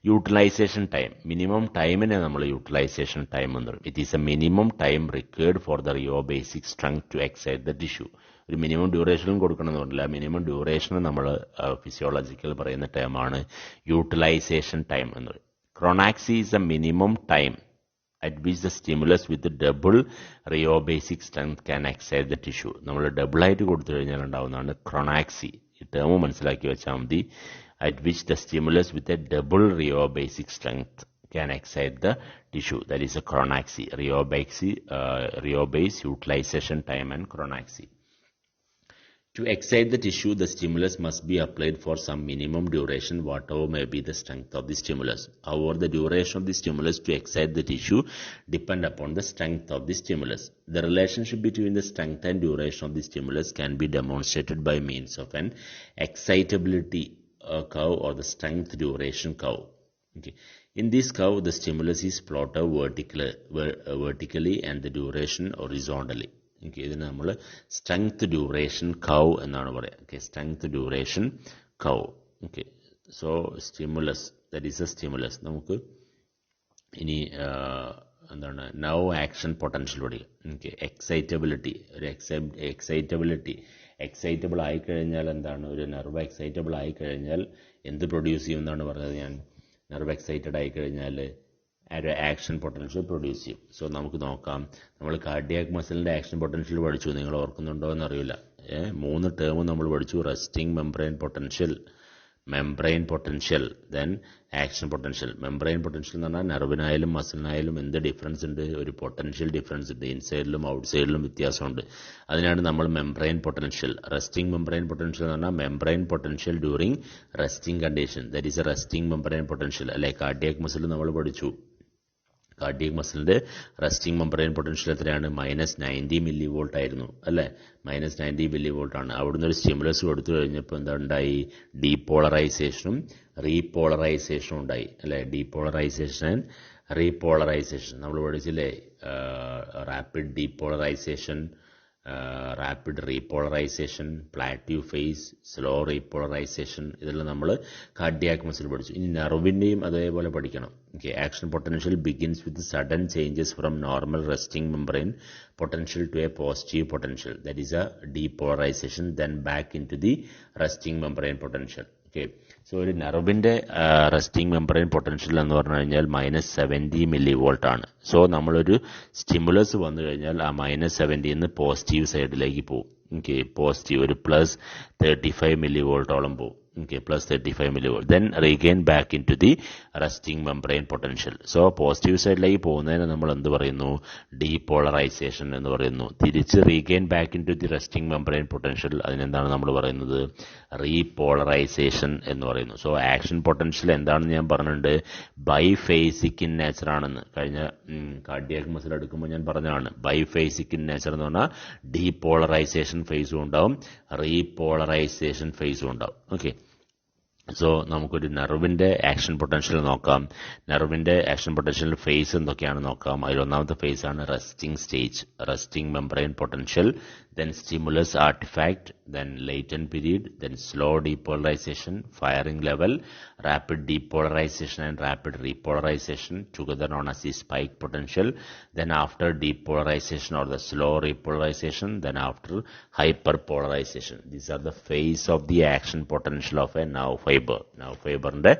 A: യൂട്ടിലൈസേഷൻ ടൈം, മിനിമം ടൈമിനെ നമ്മൾ യൂട്ടിലൈസേഷൻ ടൈം എന്ന് പറയും. It is a minimum time required for the rheobasic strength to excite the tissue. ഒരു മിനിമം ഡ്യൂറേഷനും കൊടുക്കണമെന്ന് പറഞ്ഞില്ല, മിനിമം ഡ്യൂറേഷൻ നമ്മൾ ഫിസിയോളജിക്കൽ പറയുന്ന ടൈമാണ് യൂട്ടിലൈസേഷൻ ടൈം എന്ന് പറയും. Chronaxie is a minimum time at which the stimulus with the double rheobasic strength can excite the tissue. നമ്മൾ ഡബിൾ ആയിട്ട് കൊടുത്തു കഴിഞ്ഞാൽ ഉണ്ടാവുന്നതാണ് ക്രോണാക്സി. ഈ ടേം മനസ്സിലാക്കി വെച്ചാൽ മതി. at which the stimulus with a double rheobasic strength can excite the tissue, that is a chronaxy. Rheobase, utilization time and chronaxy. To excite the tissue, the stimulus must be applied for some minimum duration, whatever may be the strength of the stimulus. However, the duration of the stimulus to excite the tissue depend upon the strength of the stimulus. The relationship between the strength and duration of the stimulus can be demonstrated by means of an excitability curve or the strength duration curve. Okay. In this curve, the stimulus is plotted vertically and the duration horizontally. Okay, ഇതിന് നമ്മൾ strength duration curve എന്നാണ് പറയുക. Okay, strength duration curve. Okay, so stimulus, that is A stimulus. നമുക്ക് ഇനി എന്താണ് nerve action potential പഠിക്കുക. Okay, excitability, ഒരു excitable ആയിക്കഴിഞ്ഞാൽ എന്താണ്, ഒരു നെർവ് എക്സൈറ്റബിൾ ആയിക്കഴിഞ്ഞാൽ എന്ത് പ്രൊഡ്യൂസ് ചെയ്യുമെന്നാണ് പറഞ്ഞത് ഞാൻ. നെർവ് എക്സൈറ്റഡ് ആയിക്കഴിഞ്ഞാൽ ഒരു ആക്ഷൻ പൊട്ടൻഷ്യൽ പ്രൊഡ്യൂസ് ചെയ്യും. സോ നമുക്ക് നോക്കാം, നമ്മൾ കാർഡിയാക് മസിലിൻ്റെ ആക്ഷൻ പൊട്ടൻഷ്യൽ പഠിച്ചു, നിങ്ങൾ ഓർക്കുന്നുണ്ടോ എന്നറിയില്ല. 3 ടേം നമ്മൾ പഠിച്ചു. Resting membrane potential, then action potential. Membrane potential എന്ന് പറഞ്ഞാൽ നെർവിനായാലും മസിലിനായാലും എന്ത് ഡിഫറൻസ് ഉണ്ട്, ഒരു പൊട്ടൻഷ്യൽ ഡിഫറൻസ് ഉണ്ട്. ഇൻസൈഡിലും ഔട്ട് സൈഡിലും വ്യത്യാസമുണ്ട്. അതിനാണ് നമ്മൾ membrane potential. Resting membrane potential എന്ന് പറഞ്ഞാൽ membrane potential during resting condition, that is A resting membrane potential. അല്ലെ, കാർഡിയാക് മസിൽ നമ്മൾ പഠിച്ചു. കാർഡിയക് മസിലിന്റെ റെസ്റ്റിംഗ് മെംബ്രെയിൻ പൊട്ടൻഷ്യൽ എത്രയാണ്? -90 മില്ലിവോൾട്ട് ആയിരുന്നു അല്ലേ? -90 മില്ലിവോൾട്ട് ആണ്. അവിടുന്ന് ഒരു സ്റ്റിമുലസ് കൊടുത്തു കഴിഞ്ഞപ്പോൾ എന്താ ഉണ്ടായി? ഡീപോളറൈസേഷനും റീപോളറൈസേഷനും ഉണ്ടായി അല്ലേ? ഡീപോളറൈസേഷൻ ആൻഡ് റീപോളറൈസേഷൻ നമ്മൾ പഠിച്ചില്ലേ? Rapid depolarisation, rapid repolarisation, plateau phase, slow repolarisation, ഇതെല്ലാം നമ്മൾ കാർഡിയാക് മസിൽ പഠിച്ചു. ഇനി നെർവിൻ്റെയും അതേപോലെ പഠിക്കണം. Okay, action potential begins with sudden changes from normal resting membrane potential to a positive potential, that is a depolarization, then back into the resting membrane potential. Okay, so ഒരു നെർവിന്റെ resting membrane potential എന്ന് പറഞ്ഞു കഴിഞ്ഞാൽ -70 millivolt ആണ്. So നമ്മളൊരു stimulus വന്നു കഴിഞ്ഞാൽ ആ -70 positive സൈഡിലേക്ക് പോകും. ഓക്കെ, പോസിറ്റീവ് ഒരു +35 മില്ലിവോൾട്ടോളം പോകും. Okay, plus 35 millivolt. Then regain back into the resting membrane potential. So positive സൈഡിലേക്ക് പോകുന്നതിന് നമ്മൾ എന്ത് പറയുന്നു? ഡീപോളറൈസേഷൻ എന്ന് പറയുന്നു. തിരിച്ച് regain back in to the resting membrane potential, അതിനെന്താണ് നമ്മൾ പറയുന്നത്? റീപോളറൈസേഷൻ എന്ന് പറയുന്നു. സോ ആക്ഷൻ പൊട്ടൻഷ്യൽ എന്താണെന്ന് ഞാൻ പറഞ്ഞിട്ടുണ്ട്, ബൈഫേസിക് ഇൻ നേച്ചർ ആണെന്ന്. കഴിഞ്ഞ കാർഡിയാക് മസിൽ എടുക്കുമ്പോൾ ഞാൻ പറഞ്ഞതാണ്, ബൈഫേസിക് ഇൻ നേച്ചർ എന്ന് പറഞ്ഞാൽ ഡീപോളറൈസേഷൻ ഫേസും ഉണ്ടാവും, റീപോളറൈസേഷൻ ഫേസും ഉണ്ടാവും. ഓക്കെ, സോ നമുക്കൊരു നെർവിന്റെ ആക്ഷൻ പൊട്ടൻഷ്യൽ നോക്കാം. നെർവിന്റെ ആക്ഷൻ പൊട്ടൻഷ്യൽ ഫേസ് എന്തൊക്കെയാണ് നോക്കാം. അതിലൊന്നാമത്തെ ഫേസ് ആണ് resting stage, resting membrane potential, then stimulus artifact, then latent period, then slow depolarization, firing level, rapid depolarization and rapid repolarization, together known as the spike potential, then after depolarization or the slow repolarization, then after hyperpolarization. These are the phase of the action potential of a nerve fiber. Nerve fiber ന്റെ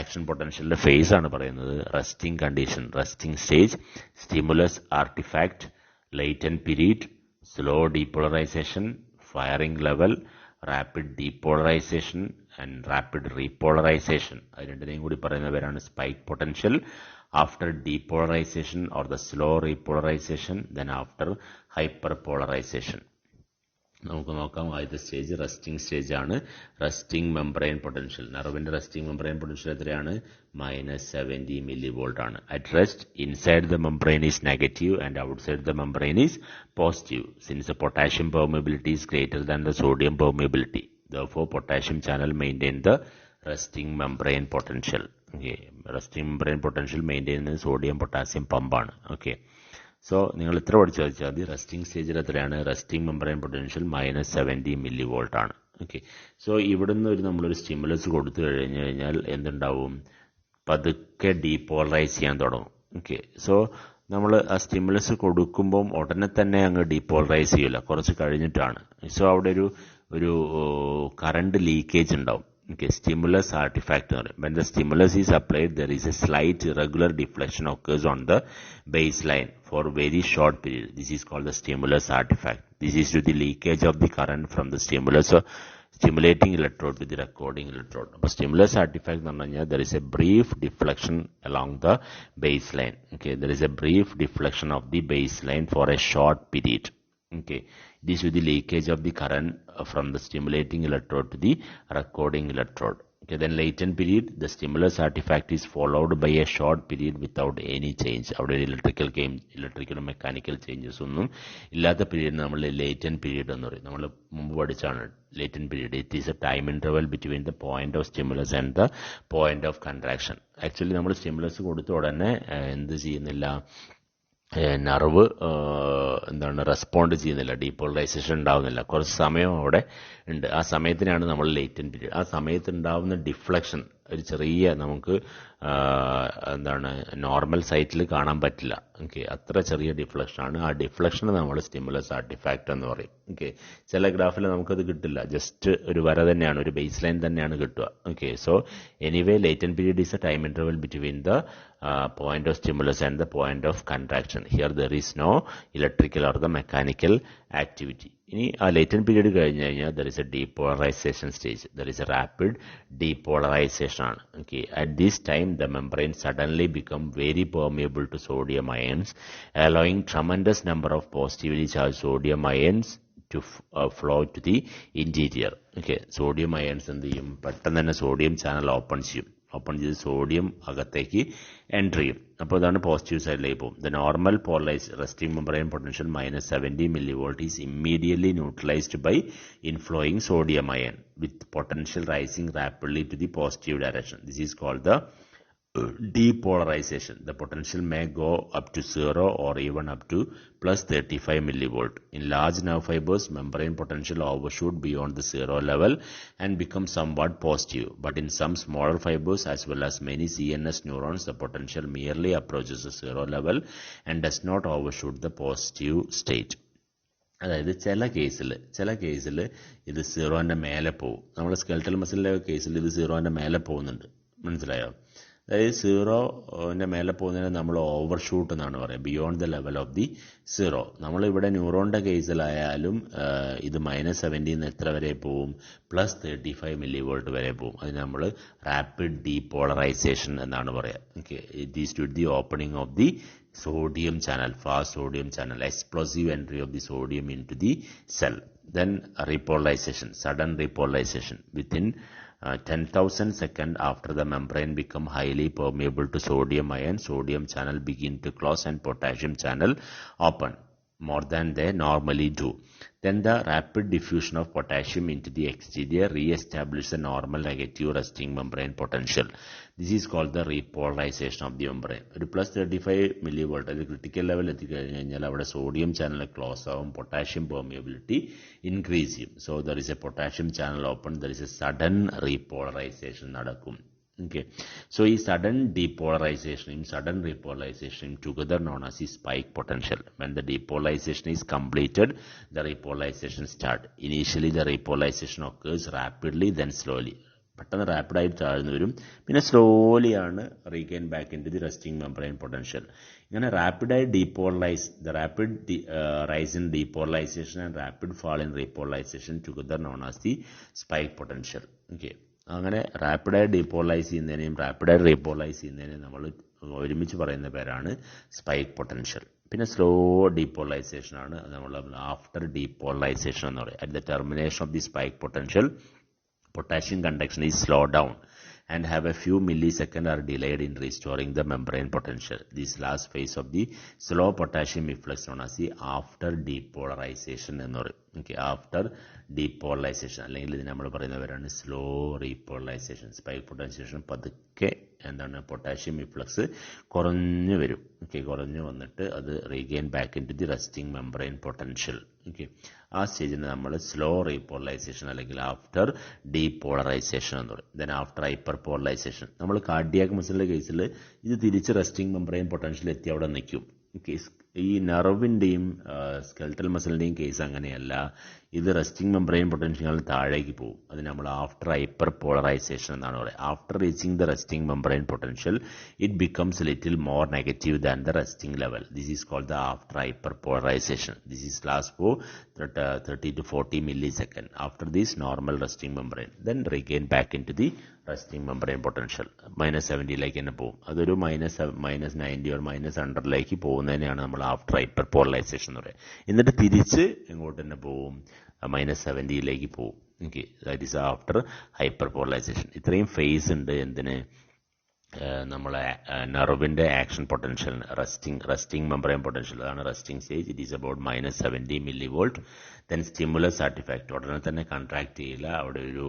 A: action potential ന്റെ phase ആണ് പറയുന്നത് resting condition, resting stage, stimulus artifact, latent period, slow depolarization, firing level, rapid depolarization and rapid repolarization. അത് രണ്ടിനെയും കൂടി പറയുന്ന പേരാണ് spike potential. After depolarization or the slow repolarization, then after hyperpolarization. നമുക്ക് നോക്കാം. ആദ്യത്തെ സ്റ്റേജ് റെസ്റ്റിംഗ് സ്റ്റേജ് ആണ്. Resting membrane potential, നെർവിന്റെ റെസ്റ്റിംഗ് മെംബ്രെയിൻ പൊട്ടൻഷ്യൽ എത്രയാണ്? -70 millivolt ആണ്. At rest inside the membrane is negative and outside the membrane is positive. Since the potassium permeability is greater than the sodium permeability, therefore potassium channel maintain the resting membrane potential. Okay, resting membrane potential maintain ചെയ്യുന്നത് sodium potassium പമ്പാണ്. Okay, so നിങ്ങൾ ഇത്ര പഠിച്ചാൽ മതി. Resting സ്റ്റേജിൽ എത്രയാണ്? Resting membrane potential -70 millivolt ആണ്. Okay, so ഇവിടുന്ന് നമ്മളൊരു സ്റ്റിമുലസ് കൊടുത്തു കഴിഞ്ഞു കഴിഞ്ഞാൽ എന്തുണ്ടാവും? പതുക്കെ ഡീപോളറൈസ് ചെയ്യാൻ തുടങ്ങും. ഓക്കെ, സോ നമ്മൾ ആ സ്റ്റിമുലസ് കൊടുക്കുമ്പം ഉടനെ തന്നെ അങ്ങ് ഡീപോളറൈസ് ചെയ്യില്ല, കുറച്ച് കഴിഞ്ഞിട്ടാണ്. സോ അവിടെ ഒരു കറണ്ട് ലീക്കേജ് ഉണ്ടാവും. Okay, stimulus artifact. When the stimulus is applied, there is a slight irregular deflection occurs on the baseline for very short period. This is called the stimulus artifact. This is due to the leakage of the current from the stimulus stimulating electrode to the recording electrode. But stimulus artifact, there is a brief deflection along the baseline. Okay, there is a brief deflection of the baseline for a short period. Okay, this is the leakage of the current from the stimulating electrode to the recording electrode. Okay, then latent period, the stimulus artifact is followed by a short period without any change. അവിടെ electrical mechanical changes ഒന്നും ഇല്ലാത്ത period നമ്മൾ latent period എന്ന് പറയും. നമ്മൾ മുമ്പ് പഠിച്ചാണ് latent period. It is a time interval between the point of stimulus and the point of contraction. Actually നമ്മൾ stimulus കൊടുത്ത ഉടനെ എന്ത് ചെയ്യുന്നില്ല, നെർവ് റെസ്പോണ്ട് ചെയ്യുന്നില്ല, ഡീപോളറൈസേഷൻ ഉണ്ടാവുന്നില്ല, കുറച്ച് സമയം അവിടെ ഉണ്ട്. ആ സമയത്തിനാണ് നമ്മൾ ലേറ്റന്റ് പീരീഡ്. ആ സമയത്ത് ഉണ്ടാവുന്ന ഡിഫ്ലക്ഷൻ ഒരു ചെറിയ നമുക്ക് നോർമൽ സൈറ്റിൽ കാണാൻ പറ്റില്ല. ഓക്കെ, അത്ര ചെറിയ ഡിഫ്ലക്ഷനാണ്. ആ ഡിഫ്ലക്ഷൻ നമ്മൾ സ്റ്റിമുലസ് ആർട്ടിഫാക്ട് എന്ന് പറയും. ഓക്കെ, ചില ഗ്രാഫിൽ നമുക്കത് കിട്ടില്ല, ജസ്റ്റ് ഒരു വര തന്നെയാണ്, ഒരു ബേസ് ലൈൻ തന്നെയാണ് കിട്ടുക. Okay, so anyway latent period is A time interval between the point of stimulus and the point of contraction. Here there is no electrical or the mechanical activity. ഇനി ആ latent period കഴിഞ്ഞ് കഴിഞ്ഞാൽ there is a depolarization stage. There is a rapid depolarization ആണ്. Okay, at this time the membrane suddenly become very permeable to sodium ions, allowing tremendous number of positively charged sodium ions to flow to the interior. Okay, sodium ions എന്ത് ചെയ്യും? പെട്ടെന്ന് തന്നെ sodium channel open ചെയ്ത് sodium അകത്തേക്ക് entry ചെയ്യും. അപ്പോൾ അതാണ് positive സൈഡിലേക്ക് പോകും. The normal polarised resting membrane potential -70 millivolt is immediately neutralized by inflowing sodium ion with potential rising rapidly to the positive direction. This is called the depolarization. The potential may go up to 0 or even up to +35 millivolt. In large nerve fibers, membrane potential overshoot beyond the 0 level and become somewhat positive. But in some smaller fibers as well as many CNS neurons, the potential merely approaches the 0 level and does not overshoot the positive state. അതായത് ചില കേസിൽ ഇത് 0ന്റെ മേലെ പോകും. നമ്മുടെ skeletal മസിലിന്റെ കേസിൽ ഇത് 0ന്റെ മേലെ പോകുന്നുണ്ട്, മനസ്സിലായോ? അതായത് സീറോൻ്റെ മേലെ പോകുന്നതിന് നമ്മൾ ഓവർഷൂട്ട് എന്നാണ് പറയുക, beyond the level of the zero. നമ്മളിവിടെ ന്യൂറോണിൻ്റെ കേസിലായാലും ഇത് -17 എത്ര വരെ പോവും, +35 millivolt വരെ പോവും. അത് നമ്മൾ റാപ്പിഡ് ഡീപോളറൈസേഷൻ എന്നാണ് പറയുക. Okay, it is to the opening of the sodium channel, fast sodium channel, explosive entry of the sodium into the cell. Then repolarization, sudden repolarization within 10,000 seconds after the membrane become highly permeable to sodium ion, sodium channel begin to close and potassium channel open more than they normally do. Then the rapid diffusion of potassium into the exterior re-establishes the normal negative resting membrane potential. This is called the repolarization of the membrane. ഒരു +35 millivolt അത് critical level എത്തിക്കഴിഞ്ഞ് കഴിഞ്ഞാൽ അവിടെ sodium channel close ആവും, potassium permeability increase ചെയ്യും. So there is A potassium channel open, there is a sudden repolarisation നടക്കും. Okay, so ഈ sudden depolarization, sudden repolarization together known as the spike potential. When the depolarization is completed, the repolarization start. Initially the repolarization occurs rapidly, then slowly. പെട്ടെന്ന് റാപ്പിഡായിട്ട് താഴ്ന്നു വരും, പിന്നെ slowly ആണ് regain back in to the resting membrane potential. ഇങ്ങനെ റാപ്പിഡായി depolarise, the rapid rise in depolarisation and rapid fall in repolarisation together known as the spike potential. Okay, അങ്ങനെ റാപ്പിഡായി depolarise ചെയ്യുന്നതിനെയും റാപ്പിഡായി റീപോളറൈസ് ചെയ്യുന്നതിനെയും നമ്മൾ ഒരുമിച്ച് പറയുന്ന പേരാണ് സ്പൈക്ക് പൊട്ടൻഷ്യൽ. പിന്നെ സ്ലോ ഡീപോളറൈസേഷൻ ആണ് നമ്മൾ ആഫ്റ്റർ ഡീപോളറൈസേഷൻ എന്ന് പറയും. At the termination of the spike potential, potassium conduction is slowed down and have a few milliseconds are delayed in restoring the membrane potential. This last phase of the slow potassium efflux known as the after depolarization എന്ന് പറയും. Okay, after depolarisation അല്ലെങ്കിൽ ഇത് നമ്മൾ പറയുന്നവരാണ് slow repolarisation. Spike പൊട്ടൻസിയേഷൻ പതുക്കെ എന്താണ് potassium ഇഫ്ലക്സ് കുറഞ്ഞു വരും. ഓക്കെ, കുറഞ്ഞു വന്നിട്ട് അത് regain back in to the resting membrane potential. Okay, ആ സ്റ്റേജിന് നമ്മൾ സ്ലോ റീപോളറൈസേഷൻ അല്ലെങ്കിൽ ആഫ്റ്റർ ഡീപോളറൈസേഷൻ എന്ന് പറയും. ദെൻ ആഫ്റ്റർ ഹൈപ്പർ പോളറൈസേഷൻ, നമ്മൾ കാർഡിയാക് മസിലിന്റെ കേസിൽ ഇത് തിരിച്ച് റെസ്റ്റിംഗ് മെംബ്രെയിൻ പൊട്ടൻഷ്യൽ എത്തി അവിടെ നിൽക്കും. ഈ നെർവിൻ്റെയും സ്കെൽറ്റൽ മസിലിൻ്റെയും കേസ് അങ്ങനെയല്ല, ഇത് റെസ്റ്റിംഗ് മെംബ്രെയിൻ പൊട്ടൻഷ്യൽ താഴേക്ക് പോകും. അത് നമ്മൾ ആഫ്റ്റർ ഹൈപ്പർ പോളറൈസേഷൻ എന്നാണ് പറയുക. After reaching the resting membrane potential it becomes little more negative than the resting level. This is called the after hyperpolarisation. This is last for 30 to 40 milliseconds. After this normal resting membrane, then regain back into the resting membrane potential. -70 തന്നെ പോകും. അതൊരു -90 or -100 പോകുന്നതിനെയാണ് നമ്മൾ after hyper polarisation എന്ന് പറയുക. എന്നിട്ട് തിരിച്ച് എങ്ങോട്ട് തന്നെ പോകും, -70 പോകും. Okay, that is after hyperpolarisation. ഇത്രയും ഫേസ് ഉണ്ട് എന്തിന്, നമ്മളെ നെർവിൻ്റെ action potential, resting membrane potential, അതാണ് resting stage. It is about -70 millivolt. Then stimulus artefact, ഉടനെ തന്നെ കൺട്രാക്ട് ചെയ്യില്ല, അവിടെ ഒരു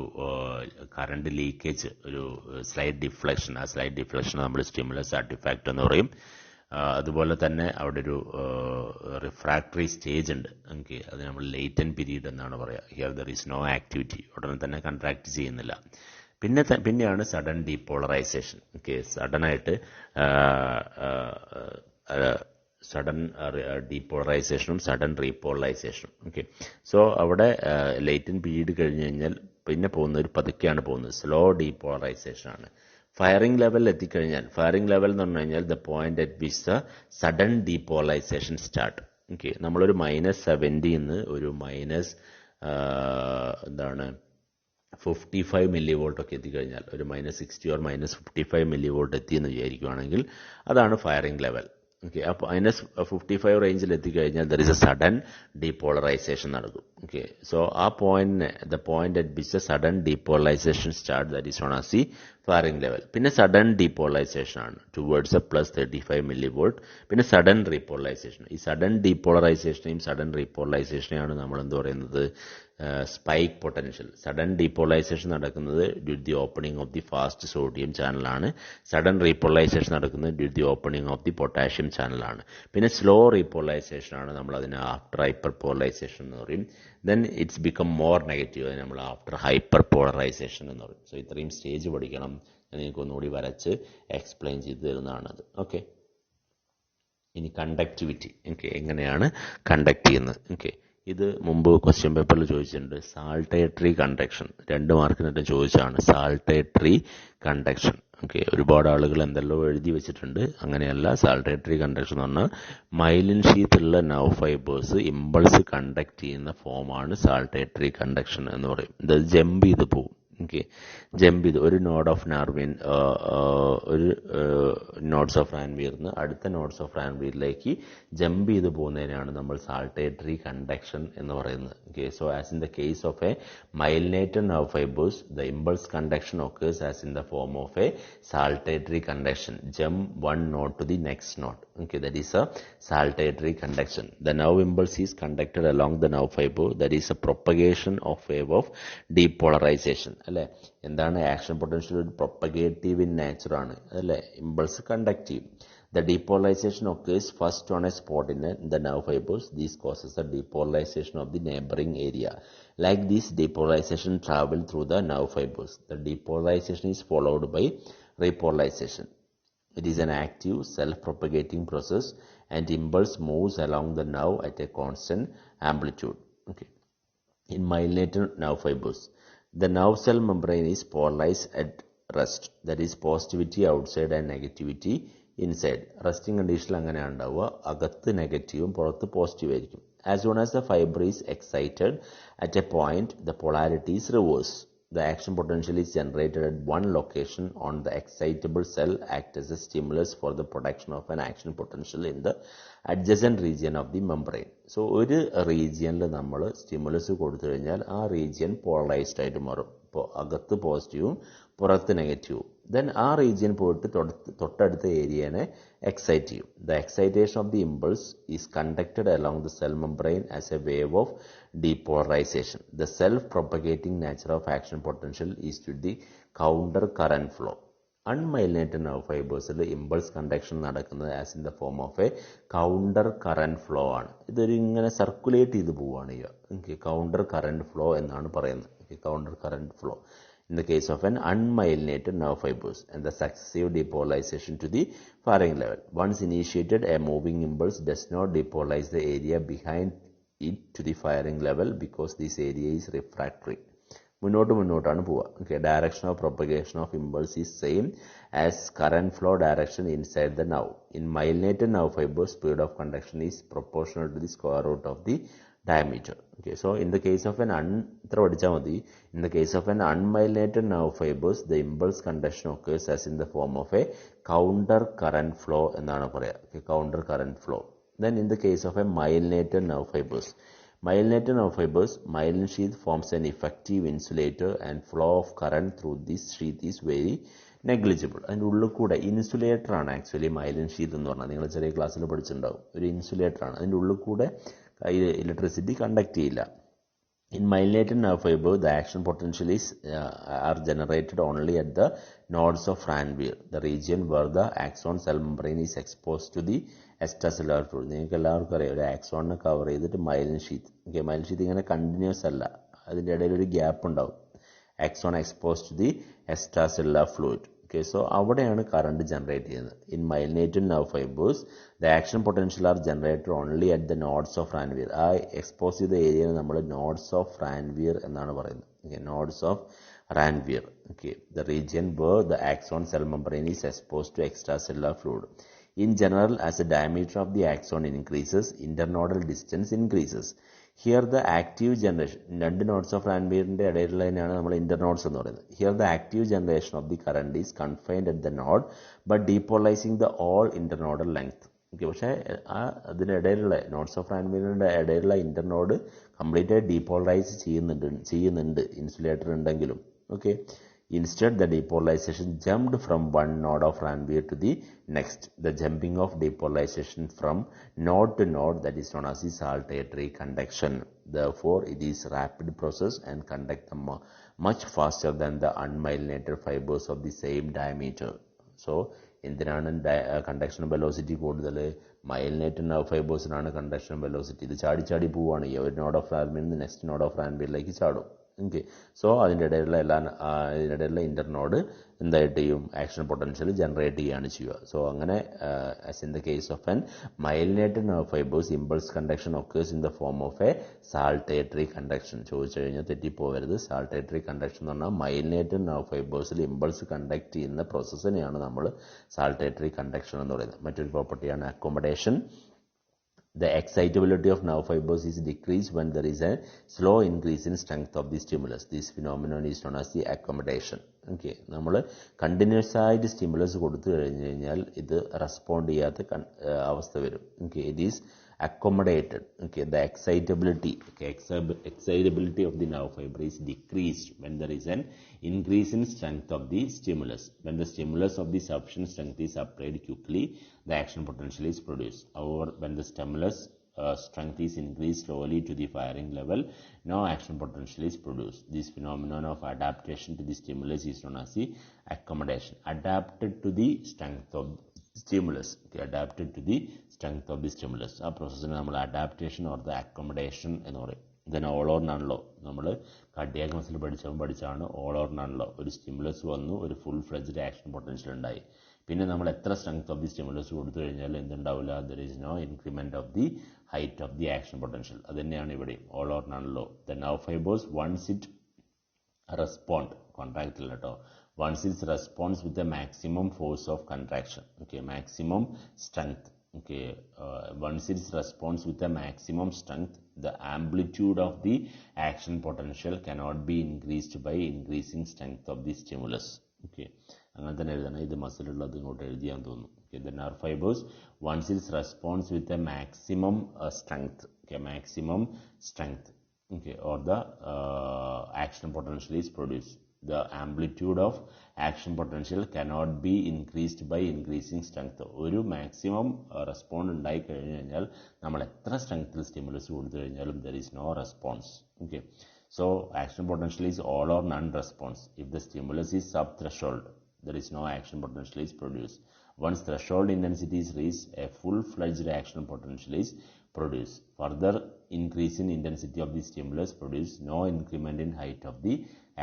A: കറണ്ട് ലീക്കേജ്, ഒരു സ്ലൈറ്റ് ഡിഫ്ലക്ഷൻ, ആ സ്ലൈറ്റ് ഡിഫ്ലക്ഷൻ നമ്മൾ സ്റ്റിമുലസ് ആർട്ടിഫാക്ട് എന്ന് പറയും. അതുപോലെ തന്നെ അവിടെ ഒരു റിഫ്രാക്ടറി സ്റ്റേജ് ഉണ്ട്. ഓക്കെ, അത് നമ്മൾ ലേറ്റന്റ് പീരീഡ് എന്നാണ് പറയുക. Here there is no activity, ഉടനെ തന്നെ കൺട്രാക്ട് ചെയ്യുന്നില്ല. പിന്നെയാണ് സഡൻ ഡീപോളറൈസേഷൻ. ഓക്കെ, സഡനായിട്ട് സഡൻ ഡീപോളറൈസേഷനും സഡൻ റീപോളറൈസേഷനും. ഓക്കെ, സോ അവിടെ ലേറ്റന്റ് പീരീഡ് കഴിഞ്ഞ് കഴിഞ്ഞാൽ പിന്നെ പോകുന്നത് പതുക്കെയാണ് പോകുന്നത്, സ്ലോ ഡീപോളറൈസേഷൻ ആണ്. ഫയറിംഗ് ലെവൽ എത്തിക്കഴിഞ്ഞാൽ, ഫയറിംഗ് ലെവൽ എന്ന് പറഞ്ഞു കഴിഞ്ഞാൽ the point at which the sudden depolarisation start. Okay, നമ്മളൊരു -70 ഒരു -55 millivolt ഒക്കെ എത്തിക്കഴിഞ്ഞാൽ, ഒരു -60 or -55 millivolt എത്തിയെന്ന് വിചാരിക്കുകയാണെങ്കിൽ അതാണ് ഫയറിംഗ് ലെവൽ. ഓക്കെ, അപ്പോൾ -55 റേഞ്ചിൽ എത്തിക്കഴിഞ്ഞാൽ there is a sudden depolarisation നടക്കും. ഓക്കെ, സോ ആ പോയിന്റിനെ, the point at which the sudden depolarisation start, that is known as the firing level. പിന്നെ സഡൻ ഡീപോളറൈസേഷൻ ആണ് ടുവേർഡ്സ് എ +35 millivolt. പിന്നെ സഡൻ റീപോളറൈസേഷൻ. ഈ സഡൻ ഡീപോളറൈസേഷനെയും സഡൻ റീപോളറൈസേഷനെയാണ് നമ്മൾ എന്ത് പറയുന്നത്, സ്പൈക്ക് പൊട്ടൻഷ്യൽ. സഡൻ ഡീപോളറൈസേഷൻ നടക്കുന്നത് due to the opening of the fast sodium ചാനലാണ്. സഡൻ റീപോളറൈസേഷൻ നടക്കുന്നത് due to the opening of the potassium ചാനലാണ്. പിന്നെ സ്ലോ റീപോളറൈസേഷൻ ആണ്, നമ്മൾ അതിനെ ആഫ്റ്റർ ഹൈപ്പർ പോളറൈസേഷൻ എന്ന് പറയും. Then it's become more negative, അതിന് നമ്മൾ ആഫ്റ്റർ ഹൈപ്പർ പോളറൈസേഷൻ എന്ന് പറയും. സോ ഇത്രയും സ്റ്റേജ് പഠിക്കണം. നിങ്ങൾക്ക് ഒന്നുകൂടി വരച്ച് എക്സ്പ്ലെയിൻ ചെയ്ത് തരുന്നതാണത്. ഓക്കെ, ഇനി കണ്ടക്ടിവിറ്റി. ഓക്കെ, എങ്ങനെയാണ് കണ്ടക്ട് ചെയ്യുന്നത്. ഓക്കെ, ഇത് മുമ്പ് ക്വസ്റ്റ്യൻ പേപ്പറിൽ ചോദിച്ചിട്ടുണ്ട്. സാൾട്ടേറ്ററി കണ്ടക്ഷൻ 2 മാർക്കിനിട്ട് ചോദിച്ചാണ്. സാൾട്ടേറ്ററി കണ്ടക്ഷൻ. ഓക്കെ, ഒരുപാട് ആളുകൾ എന്തെല്ലോ എഴുതി വെച്ചിട്ടുണ്ട്. അങ്ങനെയല്ല. സാൾട്ടേറ്ററി കണ്ടക്ഷൻ എന്ന് പറഞ്ഞാൽ മൈലിൻ ഷീത്തുള്ള നർവ് ഫൈബേഴ്സ് ഇമ്പൾസ് കണ്ടക്ട് ചെയ്യുന്ന ഫോമാണ് സാൾട്ടേറ്ററി കണ്ടക്ഷൻ എന്ന് പറയും. ഇത് ജമ്പ് ചെയ്ത് പോകും. ഓക്കെ, ജമ്പ് ചെയ്ത് ഒരു നോഡ് ഓഫ് നാർവിൻ ഒരു നോഡ്സ് ഓഫ് റാൻവിയർന്ന് അടുത്ത നോഡ്സ് ഓഫ് റാൻവിയറിലേക്ക് ജമ്പ് ചെയ്ത് പോകുന്നതിനാണ് നമ്മൾ സാൾട്ടേറ്ററി കണ്ടക്ഷൻ എന്ന് പറയുന്നത്. Okay, so as in the case of A myelinated nerve fibers, the impulse conduction occurs as in the form of a saltatory conduction. Jump one node to the next node. Okay, that is a saltatory conduction. The nerve impulse is conducted along the nerve fiber. That is a propagation of wave of depolarization. അല്ലേ, എന്താണ് action potential? ഒരു പ്രൊപ്പഗേറ്റീവ് in nature ആണ് അല്ലേ, impulse conduct ചെയ്യും. The depolarization occurs first on a spot in the nerve fibers. This causes the depolarization of the neighboring area. Like this, depolarization travel through the nerve fibers. The depolarization is followed by repolarization. It is an active, self-propagating process, and impulse moves along the nerve at a constant amplitude. Okay. In myelinated nerve fibers, the nerve cell membrane is polarized at rest. That is, positivity outside and negativity inside. Resting condition അങ്ങനെയാണ് ഉണ്ടാവുക. അകത്ത് നെഗറ്റീവും പുറത്ത് positive ആയിരിക്കും. As soon as the fiber is excited at a point, the polarity is reversed. The action potential is generated at one location on the excitable cell, act as a stimulus for the production of an action potential in the adjacent region of the membrane. So ഒരു റീജിയനിൽ നമ്മൾ stimulus കൊടുത്തു കഴിഞ്ഞാൽ ആ region polarised ആയിട്ട് മാറും. ഇപ്പോൾ അകത്ത് പോസിറ്റീവും പുറത്ത് നെഗറ്റീവും. ദെൻ ആ റീജിയൻ പോയിട്ട് തൊട്ടടുത്ത ഏരിയനെ എക്സൈറ്റ് ചെയ്യും. The excitation of the impulse is conducted along the cell membrane as A wave of depolarization. The self-propagating nature of action potential is to the counter current flow. Unmyelinated nerve fibers impulse conduction നടക്കുന്നത് as in the form of a counter current flow ആണ്. ഇതൊരു ഇങ്ങനെ circulate ചെയ്ത് പോവുകയാണ് ചെയ്യുക. Counter current flow എന്നാണ് പറയുന്നത്. Counter current flow in the case of an unmyelinated nerve fibers, and the successive depolarization to the firing level. Once initiated, a moving impulse does not depolarize the area behind it to the firing level because this area is refractory. മുന്നോട്ടാണ് പോവുക. Okay, direction of propagation of impulse is same as current flow direction inside the nerve. In myelinated nerve fibers, speed of conduction is proportional to the square root of the diameter. Okay, so in the case of an in the case of an unmyelinated nerve fibers, the impulse conduction occurs as in the form of a counter current flow എന്നാണ് പറയുക. Okay, counter current flow. Then in the case of a myelinated nerve fibers, myelin sheath forms an effective insulator and flow of current through this sheath is very negligible. അതിൻ്റെ ഉള്ളിൽ കൂടെ insulator ആണ് actually myelin sheath എന്ന് പറഞ്ഞാൽ. നിങ്ങൾ ചെറിയ ക്ലാസ്സിൽ പഠിച്ചിട്ടുണ്ടാവും. ഒരു ഇൻസുലേറ്റർ ആണ്. അതിൻ്റെ ഉള്ളിൽ കൂടെ ഇലക്ട്രിസിറ്റി കണ്ടക്ട് ചെയ്യില്ല. In myelinated nerve fiber, the action potential are generated only at the nodes of Ranvier, the region where the axon cell membrane is exposed to the extracellular fluid. നിങ്ങൾക്ക് എല്ലാവർക്കും അറിയാം, ഒരു ആക്സോണിനെ കവർ ചെയ്തിട്ട് myelin sheath. Okay, myelin sheath ഇങ്ങനെ continuous അല്ല, അതിൻ്റെ ഇടയിൽ ഒരു ഗ്യാപ്പ് ഉണ്ടാവും. Axon expose to the extracellular fluid. Okay, so അവിടെയാണ് കറണ്ട് ജനറേറ്റ് ചെയ്യുന്നത്. In myelinated nerve fibers, the action potential are generated only at the nodes of Ranvier. ആ expose ചെയ്ത ഏരിയയെ നമ്മൾ nodes of Ranvier എന്നാണ് പറയുന്നത്. Okay, nodes of Ranvier. Okay, the region where the axon cell membrane is exposed to extracellular fluid. In general, as the diameter of the axon increases, internodal distance increases. Here the active generation, രണ്ട് notes of റാൻവിയറിന്റെ ഇടയിലുള്ളതിനാണ് നമ്മൾ ഇന്റർനോഡ്സ് എന്ന് പറയുന്നത്. Here the active generation of the current is confined at the node but depolarizing the all internodal length. Okay, പക്ഷേ അതിനിടയിലുള്ള notes of റാൻവിയറിന്റെ ഇടയിലുള്ള ഇന്റർനോഡ് complete depolarise ചെയ്യുന്നുണ്ട് insulator ഉണ്ടെങ്കിലും. Okay, instead the depolarization jumped from one node of Ranvier to the next. The jumping of depolarization from node to node, that is known as the saltatory conduction. Therefore, it is rapid process and conduct much faster than the unmyelinated fibers of the same diameter. So, എന്തിനാണ് conduction velocity കൂടുതൽ? Myelinated nerve ഫൈബേഴ്സിനാണ് conduction velocity. ഇത് ചാടി പോവുകയാണ്. ഒരു node of റാൻവിയറിൽ നിന്ന് next node of റാൻവിയറിലേക്ക് ചാടും. Okay. So ഇതിനിടയിലുള്ള ഇന്റർനോഡ് എന്തായിട്ട് ചെയ്യും, ആക്ഷൻ പൊട്ടൻഷ്യൽ ജനറേറ്റ് ചെയ്യുകയാണ് ചെയ്യുക. സോ അങ്ങനെ as in the case of an myelinated nerve fibres impulse conduction occurs in the form of a saltatory conduction. ചോദിച്ചു കഴിഞ്ഞാൽ തെറ്റിപ്പോകരുത്. സാൾട്ടേറ്ററി കണ്ടക്ഷൻ എന്ന് പറഞ്ഞാൽ മൈലിനേറ്റഡ് നെർവ് ഫൈബേഴ്സിൽ ഇമ്പൾസ് കണ്ടക്ട് ചെയ്യുന്ന പ്രോസസ്സിനെയാണ് നമ്മൾ സാൾട്ടേറ്ററി കണ്ടക്ഷൻ എന്ന് പറയുന്നത്. മറ്റൊരു പ്രോപ്പർട്ടിയാണ് accommodation. The excitability of nerve fibers is decreased when there is a slow increase in strength of the stimulus. This phenomenon is known as the accommodation. Okay, നമ്മൾ continuous ആയിട്ട് stimulus കൊടുത്തു കഴിഞ്ഞ് കഴിഞ്ഞാൽ ഇത് റെസ്പോണ്ട് ചെയ്യാത്ത അവസ്ഥ വരും. Okay, it is accommodated. Okay, the excitability of the nerve fiber is decreased when there is an increase in strength of the stimulus. When the stimulus of the sufficient strength is applied quickly, the action potential is produced. However, when the stimulus strength is increased slowly to the firing level, no action potential is produced. This phenomenon of adaptation to the stimulus is known as the accommodation. Adapted to the strength of stimulus. Okay, adapted to the strength of the stimulus. ആ പ്രോസസ്സിനെ നമ്മൾ adaptation or the accommodation എന്ന് പറയും. Then all or none law. നമ്മൾ cardiac muscle പഠിച്ചാണ് all or none law. ഒരു stimulus വന്നു, ഒരു full fledged action potential ഉണ്ടായി. പിന്നെ നമ്മൾ എത്ര സ്ട്രെങ്ത് ഓഫ് ദി സ്റ്റിമുലസ് കൊടുത്തു കഴിഞ്ഞാൽ എന്തുണ്ടാവില്ല, there is no increment of the height of the action potential. അത് തന്നെയാണ് ഇവിടെ all or none law. The nerve fibres once it respond, കോൺട്രാക്റ്റിൽ കേട്ടോ, once it responds with the maximum force of contraction. Okay, maximum strength. Okay, once it responds with the maximum strength, the amplitude of the action potential cannot be increased by increasing strength of the stimulus. Okay, അങ്ങനെ തന്നെ എഴുതണം. ഇത് മസിലുള്ളത് ഇങ്ങോട്ട് എഴുതിയാൻ തോന്നുന്നു. Okay, the nerve fibers once it responds with the maximum strength. Okay, maximum strength. Okay, or the action potential is produced. The amplitude of action potential cannot be increased by increasing strength. ഒരു maximum respond ഉണ്ടായി കഴിഞ്ഞു കഴിഞ്ഞാൽ നമ്മൾ എത്ര സ്ട്രെങ്ത്തിൽ stimulus കൊടുത്തു കഴിഞ്ഞാലും there is no response. Okay, so action potential is all or none response. If the stimulus is sub threshold, there is no action potential is produced. Once threshold intensity is reached, a full-fledged action potential is produced. Further increase in intensity of the stimulus produce no increment in height of the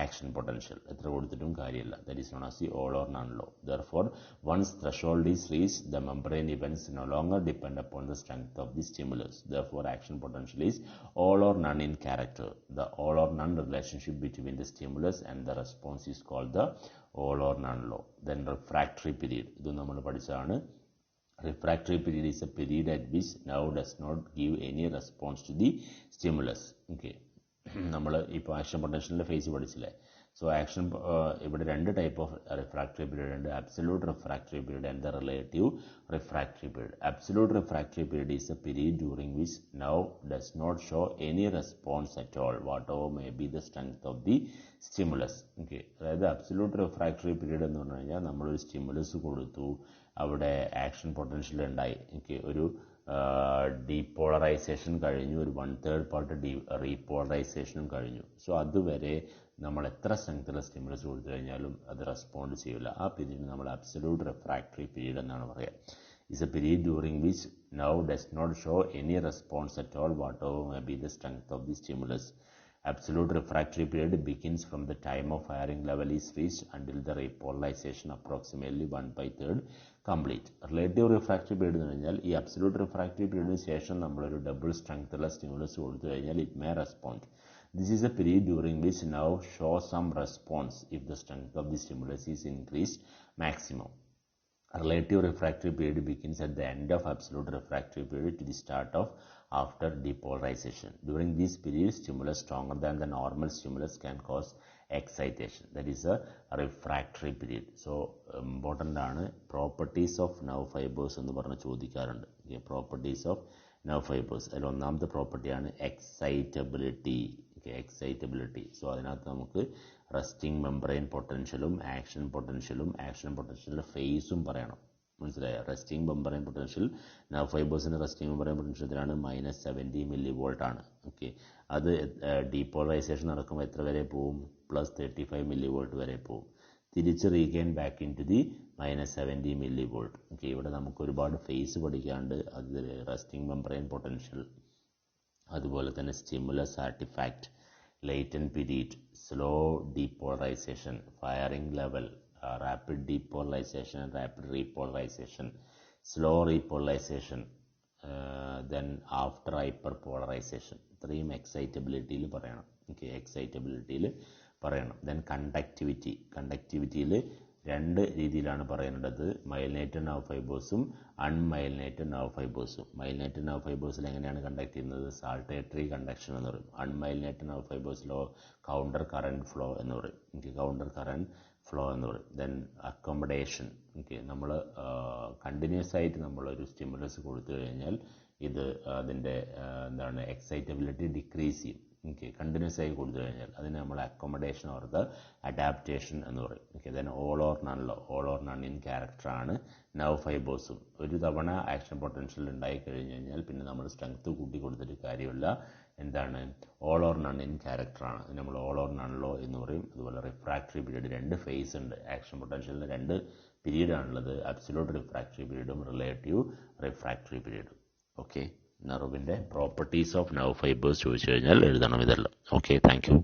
A: action potential. എത്ര കൊടുത്തിട്ടും കാര്യമില്ല. That is known as the all or none law. Therefore, once threshold is reached, the membrane events no longer depend upon the strength of the stimulus. Therefore, action potential is all or none in character. The all or none relationship between the stimulus and the response is called the all or none law. Then refractory period. ഇത് നമ്മൾ പഠിച്ചതാണ്. Refractory period is a period at which nerve does not give any response to the stimulus. Okay, നമ്മൾ ഇപ്പോൾ action പൊട്ടൻഷ്യലിൻ്റെ face പഠിച്ചില്ലേ. So action ഇവിടെ രണ്ട് type of refractory period ഉണ്ട്. Absolute refractory period and the relative refractory period. Absolute refractory period is A period during which nerve does not show any response at all, whatever may be the strength of the stimulus. Okay, അതായത് absolute refractory period എന്ന് പറഞ്ഞു കഴിഞ്ഞാൽ നമ്മളൊരു stimulus കൊടുത്തു, അവിടെ action potential ഉണ്ടായി. എനിക്ക് ഒരു ഡീപോളറൈസേഷൻ കഴിഞ്ഞു, ഒരു 1/3 പാർട്ട് റീപോളറൈസേഷനും കഴിഞ്ഞു. സോ അതുവരെ നമ്മൾ എത്ര സ്ട്രെങ്ത്തുള്ള സ്റ്റിമുലസ് കൊടുത്തു കഴിഞ്ഞാലും അത് റെസ്പോണ്ട് ചെയ്യില്ല. ആ പീരീഡ് നമ്മൾ അബ്സല്യൂട്ട് റിഫ്രാക്ടറി പീരീഡ് എന്നാണ് പറയുക. It's A period during which nerve does not show any response at all, whatever may be the strength of the stimulus. Absolute refractory period begins from the time of firing level is reached until the repolarization approximately 1/3 complete. Relative refractory period എന്ന് പറഞ്ഞാൽ ഈ absolute refractory periodന് ശേഷം നമ്മളൊരു double strength ഉള്ള stimulus കൊടുത്തു കഴിഞ്ഞാൽ it may respond. This is a period during which nerve shows some response if the strength of the stimulus is increased maximum. Relative refractory period begins at the end of absolute refractory period to the start of after depolarization. During this period, stimulus stronger than the normal stimulus can cause excitation. That is a refractory period. So important ആണ് properties of nerve fibers എന്ന് പറഞ്ഞ് ചോദിക്കാറുണ്ട്. Properties of nerve fibers. അതിൽ ഒന്നാമത്തെ പ്രോപ്പർട്ടിയാണ് excitability. Excitability. So അതിനകത്ത് നമുക്ക് resting membrane പൊട്ടൻഷ്യലും ആക്ഷൻ പൊട്ടൻഷ്യലിൻ്റെ ഫേസും പറയണം. മനസ്സിലായോ? റെസ്റ്റിംഗ് മെംബ്രെയിൻ പൊട്ടൻഷ്യൽ nerve ഫൈബേഴ്സിൻ്റെ റെസ്റ്റിംഗ് മെംബ്രെയിൻ പൊട്ടൻഷ്യത്തിലാണ് -70 mV ആണ്. ഓക്കെ, അത് ഡീപോളറൈസേഷൻ നടക്കുമ്പോൾ എത്ര വരെ പോവും? +35 mV വരെ പോവും. തിരിച്ച് regain back in to the -70 mV. Okay, ഇവിടെ നമുക്ക് ഒരുപാട് ഫേസ് പഠിക്കാണ്ട്. അത് റെസ്റ്റിംഗ് മെംബ്രെയിൻ പൊട്ടൻഷ്യൽ, അതുപോലെ തന്നെ stimulus artefact, latent period, slow depolarization, firing level, rapid depolarization and rapid repolarization, slow repolarization, then after hyperpolarization. ഇത്രയും എക്സൈറ്റബിലിറ്റിയിൽ പറയണം. ഓക്കെ, എക്സൈറ്റബിലിറ്റിയിൽ പറയണം. ദെൻ കണ്ടക്ടിവിറ്റിയിൽ രണ്ട് രീതിയിലാണ് പറയേണ്ടത്. മൈലിനേറ്റഡ് നെർവ് ഫൈബേഴ്സും അൺമൈലിനേറ്റഡ് നെർവ് ഫൈബേഴ്സും. മൈലിനേറ്റഡ് നെർവ് ഫൈബേഴ്സിൽ എങ്ങനെയാണ് കണ്ടക്ട് ചെയ്യുന്നത്? സാൾട്ടേറ്ററി കണ്ടക്ഷൻ എന്ന് പറയും. അൺമൈലിനേറ്റഡ് നെർവ് ഫൈബേഴ്സിലോ കൗണ്ടർ കറന്റ് ഫ്ലോ എന്ന് പറയും. ഓക്കെ, കൗണ്ടർ കറന്റ് ഫ്ലോ എന്ന് പറയും. Then accommodation. ഓക്കെ, നമ്മൾ കണ്ടിന്യൂസ് ആയിട്ട് നമ്മളൊരു സ്റ്റിമുലസ് കൊടുത്തു കഴിഞ്ഞാൽ ഇത് അതിൻ്റെ എന്താണ് എക്സൈറ്റബിലിറ്റി ഡിക്രീസ് ചെയ്യും. ഓക്കെ, കണ്ടിന്യൂസ് ആയി കൊടുത്തു കഴിഞ്ഞാൽ അതിന് നമ്മൾ അക്കോമഡേഷൻ ഓർ ദ അഡാപ്റ്റേഷൻ എന്ന് പറയും. Okay, then all or none in ക്യാരക്ടറാണ് നെർവ് ഫൈബേഴ്സും. ഒരു തവണ ആക്ഷൻ പൊട്ടൻഷ്യൽ ഉണ്ടായി കഴിഞ്ഞു കഴിഞ്ഞാൽ പിന്നെ നമ്മൾ സ്ട്രെങ്ത് കൂട്ടി കൊടുത്തിട്ട് കാര്യമില്ല. എന്താണ്? ഓൾ ഓർ നൺ ഇൻ ക്യാരക്ടറാണ്. നമ്മൾ ഓൾ ഓർ നൺ ലോ എന്ന് പറയും. അതുപോലെ റിഫ്രാക്ടറി പീരീഡ്, രണ്ട് ഫേസ് ഉണ്ട്. ആക്ഷൻ പൊട്ടൻഷ്യലിന് രണ്ട് പീരീഡാണുള്ളത്. അബ്സല്യൂട്ട് റിഫ്രാക്ടറി പീരീഡും റിലേറ്റീവ് റിഫ്രാക്ടറി പീരീഡും. ഓക്കെ, നെർവിൻ്റെ പ്രോപ്പർട്ടീസ് ഓഫ് നെർവ് ഫൈബേഴ്സ് ചോദിച്ചു കഴിഞ്ഞാൽ എഴുതണം ഇതെല്ലാം. Okay, thank U.